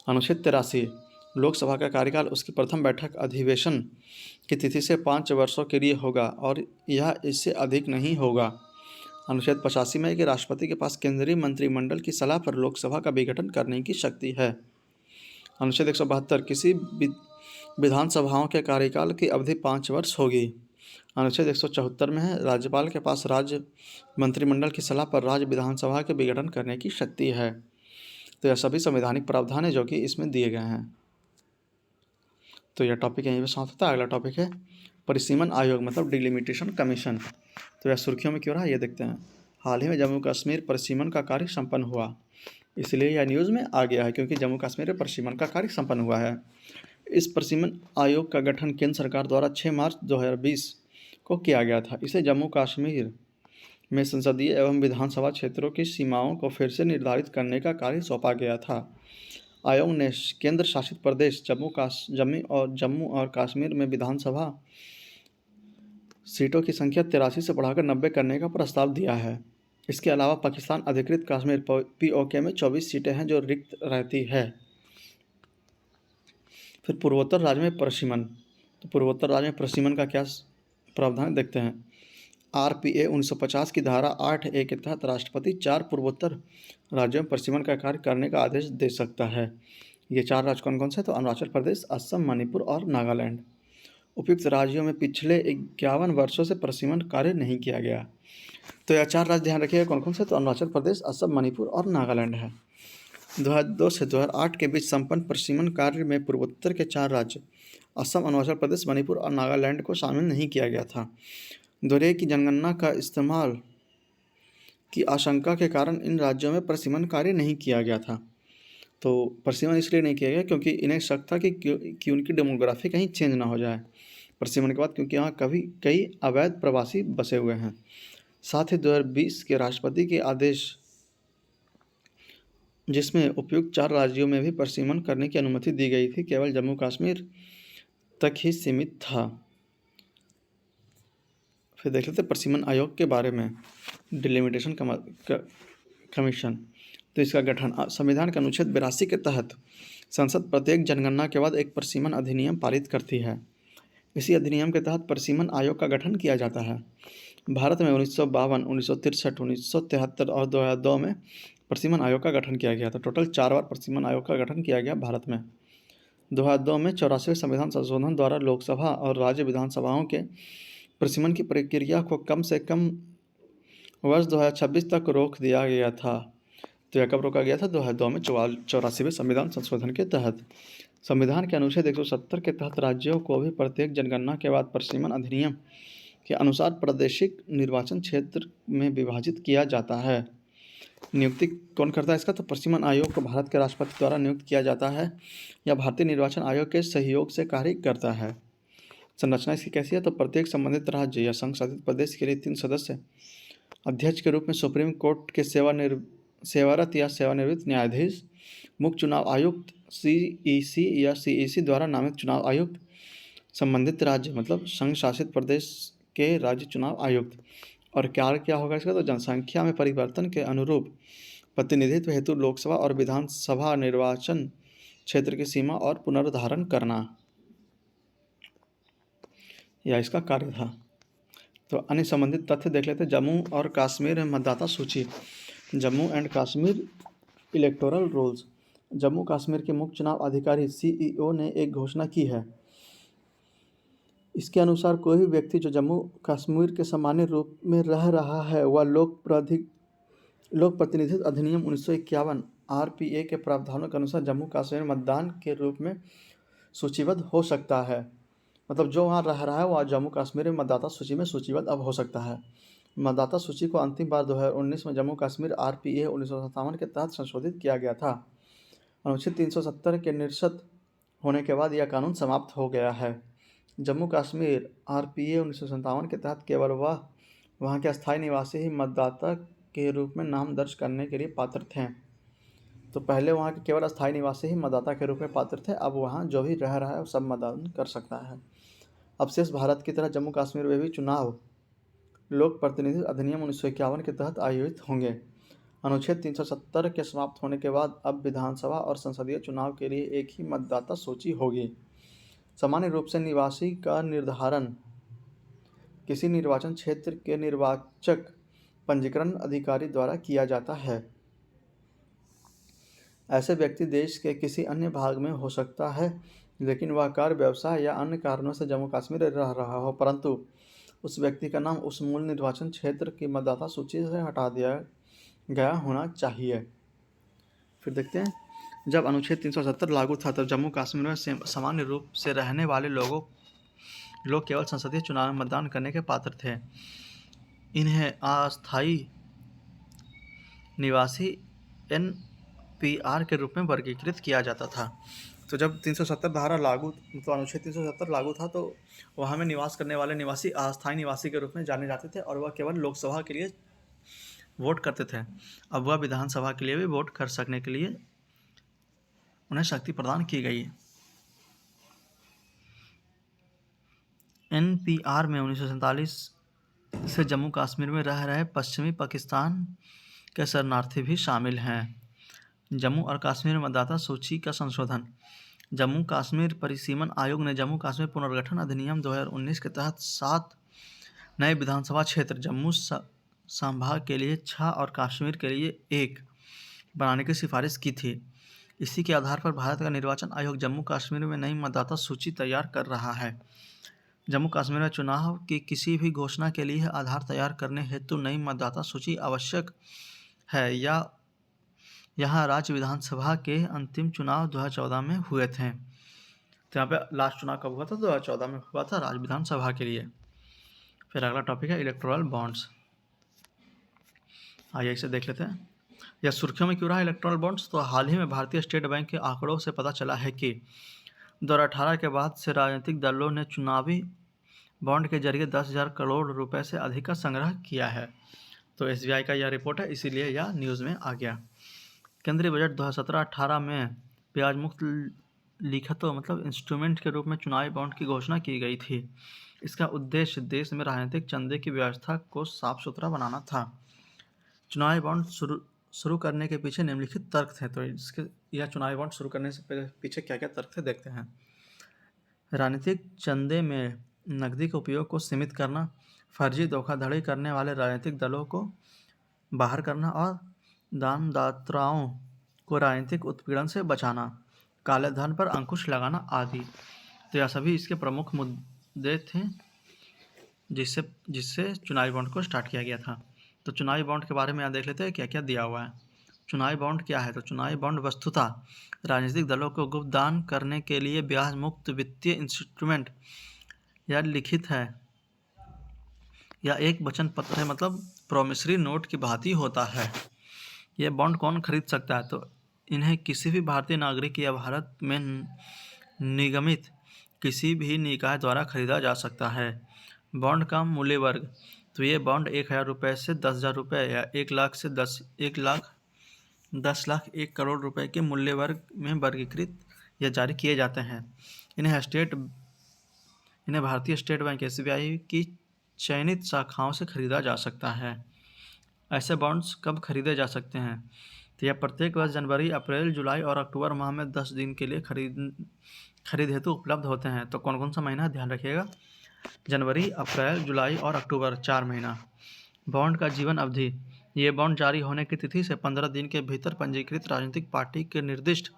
अनुच्छेद 83, लोकसभा का कार्यकाल उसकी प्रथम बैठक अधिवेशन की तिथि से 5 वर्षों के लिए होगा और यह इससे अधिक नहीं होगा। अनुच्छेद 85 में कि राष्ट्रपति के पास केंद्रीय मंत्रिमंडल की सलाह पर लोकसभा का विघटन करने की शक्ति है। अनुच्छेद 172, किसी विधानसभाओं के कार्यकाल की अवधि 5 वर्ष होगी। अनुच्छेद 174 में है, राज्यपाल के पास राज्य मंत्रिमंडल की सलाह पर राज्य विधानसभा के विघटन करने की शक्ति है। तो यह सभी संवैधानिक प्रावधान है जो कि इसमें दिए गए हैं। तो यह टॉपिक यहीं पर समाप्त होता है। अगला टॉपिक है परिसीमन आयोग, मतलब डिलिमिटेशन कमीशन। तो यह सुर्खियों में क्यों रहा ये देखते हैं। हाल ही में जम्मू कश्मीर परिसीमन का कार्य संपन्न हुआ, इसलिए यह न्यूज़ में आ गया है क्योंकि जम्मू कश्मीर में परिसीमन का कार्य संपन्न हुआ है। इस परिसीमन आयोग का गठन केंद्र सरकार द्वारा 6 मार्च 2020 को किया गया था। इसे जम्मू कश्मीर में संसदीय एवं विधानसभा क्षेत्रों की सीमाओं को फिर से निर्धारित करने का कार्य सौंपा गया था। आयोग ने केंद्र शासित प्रदेश जम्मू और कश्मीर में विधानसभा सीटों की संख्या 83 से बढ़ाकर 90 करने का प्रस्ताव दिया है। इसके अलावा पाकिस्तान अधिकृत कश्मीर POK में 24 सीटें हैं जो रिक्त रहती है। फिर पूर्वोत्तर राज्य में परिसीमन। तो पूर्वोत्तर राज्य में परिसीमन का क्या प्रावधान देखते हैं। RPA 1950 की धारा 8A के तहत राष्ट्रपति 4 पूर्वोत्तर राज्यों में परिसीमन का कार्य करने का आदेश दे सकता है। ये 4 राज्य कौन कौन से, तो अरुणाचल प्रदेश, असम, मणिपुर और नागालैंड। उपयुक्त राज्यों में पिछले 51 वर्षों से परिसीमन कार्य नहीं किया गया। तो यह 4 राज्य ध्यान रखिएगा कौन कौन से, तो अरुणाचल प्रदेश, असम, मणिपुर और नागालैंड है। 2002 से 2008 के बीच संपन्न परिसीमन कार्य में पूर्वोत्तर के 4 राज्य असम, अरुणाचल प्रदेश, मणिपुर और नागालैंड को शामिल नहीं किया गया था। दोहरे की जनगणना का इस्तेमाल की आशंका के कारण इन राज्यों में परिसीमन कार्य नहीं किया गया था। तो परिसीमन इसलिए नहीं किया गया क्योंकि इन्हें शक था कि उनकी डेमोग्राफी कहीं चेंज ना हो जाए परिसीमन के बाद, क्योंकि यहाँ कई अवैध प्रवासी बसे हुए हैं। साथ ही 2020 के राष्ट्रपति के आदेश जिसमें उपयुक्त 4 राज्यों में भी परिसीमन करने की अनुमति दी गई थी, केवल जम्मू कश्मीर तक ही सीमित था। फिर देख लेते परिसीमन आयोग के बारे में। Delimitation commission. तो इसका गठन संविधान के अनुच्छेद 82 के तहत संसद प्रत्येक जनगणना के बाद एक परिसीमन अधिनियम पारित करती है। इसी अधिनियम के तहत परिसीमन आयोग का गठन किया जाता है। भारत में 1952, 1963, 1973 और 2002 में परिसीमन आयोग का गठन किया गया था। टोटल 4 बार परिसीमन आयोग का गठन किया गया भारत में। 2002 में 84वें संविधान संशोधन द्वारा लोकसभा और राज्य विधानसभाओं के परिसीमन की प्रक्रिया को कम से कम वर्ष 2026 तक रोक दिया गया था। तो यह कब रोका गया था? 2002 में 84वें संविधान संशोधन के तहत। संविधान के अनुच्छेद 170 के तहत राज्यों को भी प्रत्येक जनगणना के बाद परिसीमन अधिनियम के अनुसार प्रादेशिक निर्वाचन क्षेत्र में विभाजित किया जाता है। नियुक्ति कौन करता है इसका? तो परिसीमन आयोग को भारत के राष्ट्रपति द्वारा नियुक्त किया जाता है या भारतीय निर्वाचन आयोग के सहयोग से कार्य करता है। संरचना इसकी कैसी है? तो प्रत्येक संबंधित राज्य या संघ शासित प्रदेश के लिए 3 सदस्य अध्यक्ष के रूप में सुप्रीम कोर्ट के सेवारत या सेवानिवृत्त न्यायाधीश, मुख्य चुनाव आयुक्त सीईसी या सीईसी द्वारा नामित चुनाव आयुक्त, संबंधित राज्य मतलब संघ शासित प्रदेश के राज्य चुनाव आयुक्त। और क्या होगा इसका? तो जनसंख्या में परिवर्तन के अनुरूप प्रतिनिधित्व हेतु लोकसभा और विधानसभा निर्वाचन क्षेत्र की सीमा और पुनर्धारण करना, यह इसका कार्य था। तो अन्य संबंधित तथ्य देख लेते हैं। जम्मू और कश्मीर में मतदाता सूची, Jammu and Kashmir electoral rolls. Jammu Kashmir के मुख्य चुनाव अधिकारी सीईओ ने एक घोषणा की है। इसके अनुसार कोई भी व्यक्ति जो जम्मू कश्मीर के सामान्य रूप में रह रहा है वह लोक प्रतिनिधित्व अधिनियम 1951 आरपीए के प्रावधानों के अनुसार जम्मू कश्मीर मतदान के रूप में सूचीबद्ध हो सकता है। मतलब जो वहाँ रह रहा है वह जम्मू कश्मीर में मतदाता सूची में सूचीबद्ध अब हो सकता है। मतदाता सूची को अंतिम बार 2019 में जम्मू कश्मीर आरपीए 1957 के तहत संशोधित किया गया था। अनुच्छेद 370 के निरस्त होने के बाद यह कानून समाप्त हो गया है। जम्मू कश्मीर आरपीए 1957 के तहत केवल वहाँ के अस्थायी निवासी ही मतदाता के रूप में नाम दर्ज करने के लिए पात्र थे। तो पहले वहाँ के केवल अस्थायी निवासी ही मतदाता के रूप में पात्र थे, अब वहाँ जो भी रह रहा है वो सब मतदान कर सकता है। अब शेष भारत की तरह जम्मू कश्मीर में भी चुनाव लोक प्रतिनिधित्व अधिनियम 1951 के तहत आयोजित होंगे। अनुच्छेद 370 के समाप्त होने के बाद अब विधानसभा और संसदीय चुनाव के लिए एक ही मतदाता सूची होगी। सामान्य रूप से निवासी का निर्धारण किसी निर्वाचन क्षेत्र के निर्वाचक पंजीकरण अधिकारी द्वारा किया जाता है। ऐसे व्यक्ति देश के किसी अन्य भाग में हो सकता है, लेकिन वह कार्य, व्यवसाय या अन्य कारणों से जम्मू कश्मीर रह रहा हो, परंतु उस व्यक्ति का नाम उस मूल निर्वाचन क्षेत्र की मतदाता सूची से हटा दिया गया होना चाहिए। फिर देखते हैं, जब अनुच्छेद 370 लागू था तब जम्मू कश्मीर में सामान्य रूप से रहने वाले लोग केवल संसदीय चुनाव में मतदान करने के पात्र थे। इन्हें अस्थायी निवासी एनपीआर के रूप में वर्गीकृत किया जाता था। तो जब 370 धारा लागू तो अनुच्छेद 370 लागू था तो वहाँ में निवास करने वाले निवासी अस्थायी निवासी के रूप में जाने जाते थे और वह केवल लोकसभा के लिए वोट करते थे। अब वह विधानसभा के लिए भी वोट कर सकने के लिए उन्हें शक्ति प्रदान की गई है। एनपीआर में 1947 से जम्मू कश्मीर में रह रहे पश्चिमी पाकिस्तान के शरणार्थी भी शामिल हैं। जम्मू और कश्मीर मतदाता सूची का संशोधन। जम्मू कश्मीर परिसीमन आयोग ने जम्मू कश्मीर पुनर्गठन अधिनियम 2019 के तहत 7 नए विधानसभा क्षेत्र जम्मू संभाग के लिए 6 और कश्मीर के लिए 1 बनाने की सिफारिश की थी। इसी के आधार पर भारत का निर्वाचन आयोग जम्मू कश्मीर में नई मतदाता सूची तैयार कर रहा है। जम्मू कश्मीर में चुनाव की किसी भी घोषणा के लिए आधार तैयार करने हेतु नई मतदाता सूची आवश्यक है। यहाँ राज्य विधानसभा के अंतिम चुनाव 2014 में हुए थे। तो यहाँ पे लास्ट चुनाव कब हुआ था? 2014 में हुआ था राज्य विधानसभा के लिए। फिर अगला टॉपिक है इलेक्टोरल बॉन्ड्स। आइए इसे देख लेते हैं। यह सुर्खियों में क्यों रहा इलेक्टोरल बॉन्ड्स? तो हाल ही में भारतीय स्टेट बैंक के आंकड़ों से पता चला है कि 2018 के बाद से राजनीतिक दलों ने चुनावी बॉन्ड के जरिए 10,000 करोड़ रुपए से अधिक का संग्रह किया है। तो एसबीआई का यह रिपोर्ट है, इसीलिए यह न्यूज़ में आ गया। केंद्रीय बजट 2017-18 में ब्याज मुक्त लिखतों मतलब इंस्ट्रूमेंट के रूप में चुनावी बॉन्ड की घोषणा की गई थी। इसका उद्देश्य देश में राजनीतिक चंदे की व्यवस्था को साफ सुथरा बनाना था। चुनावी बॉन्ड शुरू करने के पीछे निम्नलिखित तर्क थे। तो यह चुनावी बॉन्ड शुरू करने से पीछे क्या क्या तर्क थे देखते हैं। राजनीतिक चंदे में नकदी के उपयोग को सीमित करना, फर्जी धोखाधड़ी करने वाले राजनीतिक दलों को बाहर करना और दानदाताओं को राजनीतिक उत्पीड़न से बचाना, काले धन पर अंकुश लगाना आदि। तो यह सभी इसके प्रमुख मुद्दे थे जिससे चुनावी बॉन्ड को स्टार्ट किया गया था। तो चुनावी बॉन्ड के बारे में यहाँ देख लेते हैं क्या क्या दिया हुआ है। चुनावी बॉन्ड क्या है? तो चुनावी बॉन्ड वस्तुतः राजनीतिक दलों को गुप्त दान करने के लिए ब्याज मुक्त वित्तीय इंस्ट्रूमेंट या लिखित है या एक वचन पत्र है, मतलब प्रोमिसरी नोट की भांति होता है। ये बॉन्ड कौन खरीद सकता है? तो इन्हें किसी भी भारतीय नागरिक या भारत में निगमित किसी भी निकाय द्वारा खरीदा जा सकता है। बॉन्ड का मूल्य वर्ग, तो ये बॉन्ड 1000 रुपये से 10,000 रुपये या 1 लाख से 10 लाख 1 करोड़ रुपए के मूल्य वर्ग में वर्गीकृत या जारी किए जाते हैं। इन्हें भारतीय स्टेट बैंक SBI की चयनित शाखाओं से खरीदा जा सकता है। ऐसे बॉन्ड्स कब खरीदे जा सकते हैं? तो यह प्रत्येक वर्ष जनवरी, अप्रैल, जुलाई और अक्टूबर माह में 10 दिन के लिए खरीद हेतु उपलब्ध होते हैं। तो कौन कौन सा महीना ध्यान रखिएगा? जनवरी, अप्रैल, जुलाई और अक्टूबर, 4 महीना। बॉन्ड का जीवन अवधि, ये बॉन्ड जारी होने की तिथि से 15 दिन के भीतर पंजीकृत राजनीतिक पार्टी के निर्दिष्ट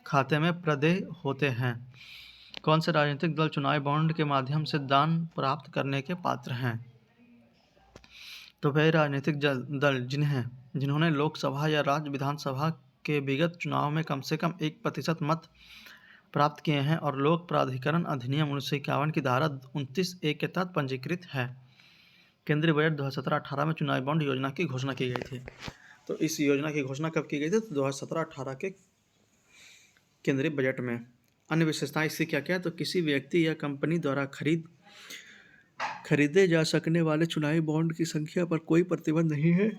खाते में प्रदेय होते हैं। कौन से राजनीतिक दल चुनावी बॉन्ड के माध्यम से दान प्राप्त करने के पात्र हैं? तो वह राजनीतिक दल जिन्होंने लोकसभा या राज्य विधानसभा के विगत चुनाव में कम से कम 1% मत प्राप्त किए हैं और लोक प्राधिकरण अधिनियम 1951 की धारा 29(1) के तहत पंजीकृत है। केंद्रीय बजट 2017-18 में चुनावी बॉन्ड योजना की घोषणा की गई थी। तो इस योजना की घोषणा कब की गई थी? तो 2017-18 के केंद्रीय बजट में। अन्य विशेषताएं इसकी क्या क्या है? तो किसी व्यक्ति या कंपनी द्वारा खरीदे जा सकने वाले चुनावी बॉन्ड की संख्या पर कोई प्रतिबंध नहीं है।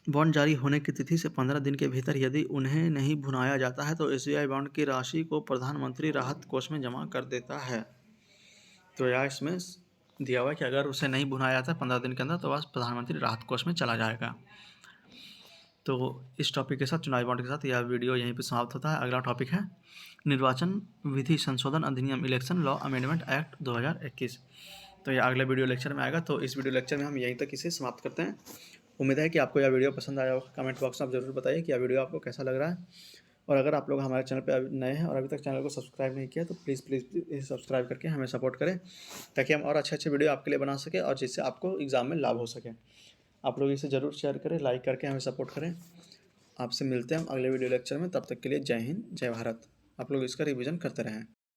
बॉन्ड जारी होने की तिथि से 15 दिन के भीतर यदि उन्हें नहीं भुनाया जाता है तो SBI बॉन्ड की राशि को प्रधानमंत्री राहत कोष में जमा कर देता है। तो यह इसमें दिया हुआ है कि अगर उसे नहीं भुनाया जाता 15 दिन के अंदर तो बस प्रधानमंत्री राहत कोष में चला जाएगा। तो इस टॉपिक के साथ, चुनावी बॉन्ड के साथ, यह वीडियो यहीं पर समाप्त होता है। अगला टॉपिक है निर्वाचन विधि संशोधन अधिनियम, इलेक्शन लॉ अमेंडमेंट एक्ट 2021। तो यह अगले वीडियो लेक्चर में आएगा। तो इस वीडियो लेक्चर में हम यहीं तक इसे समाप्त करते हैं। उम्मीद है कि आपको यह वीडियो पसंद आया होगा। कमेंट बॉक्स में आप जरूर बताइए कि यह वीडियो आपको कैसा लग रहा है। और अगर आप लोग हमारे चैनल पर नए हैं और अभी तक चैनल को सब्सक्राइब नहीं किया तो प्लीज़ इसे सब्सक्राइब करके हमें सपोर्ट करें, ताकि हम और अच्छे वीडियो आपके लिए बना सकें और जिससे आपको एग्ज़ाम में लाभ हो सके। आप लोग इसे ज़रूर शेयर करें, लाइक करके हमें सपोर्ट करें। आपसे मिलते हैं हम अगले वीडियो लेक्चर में। तब तक के लिए जय हिंद, जय भारत। आप लोग इसका रिवीजन करते रहें।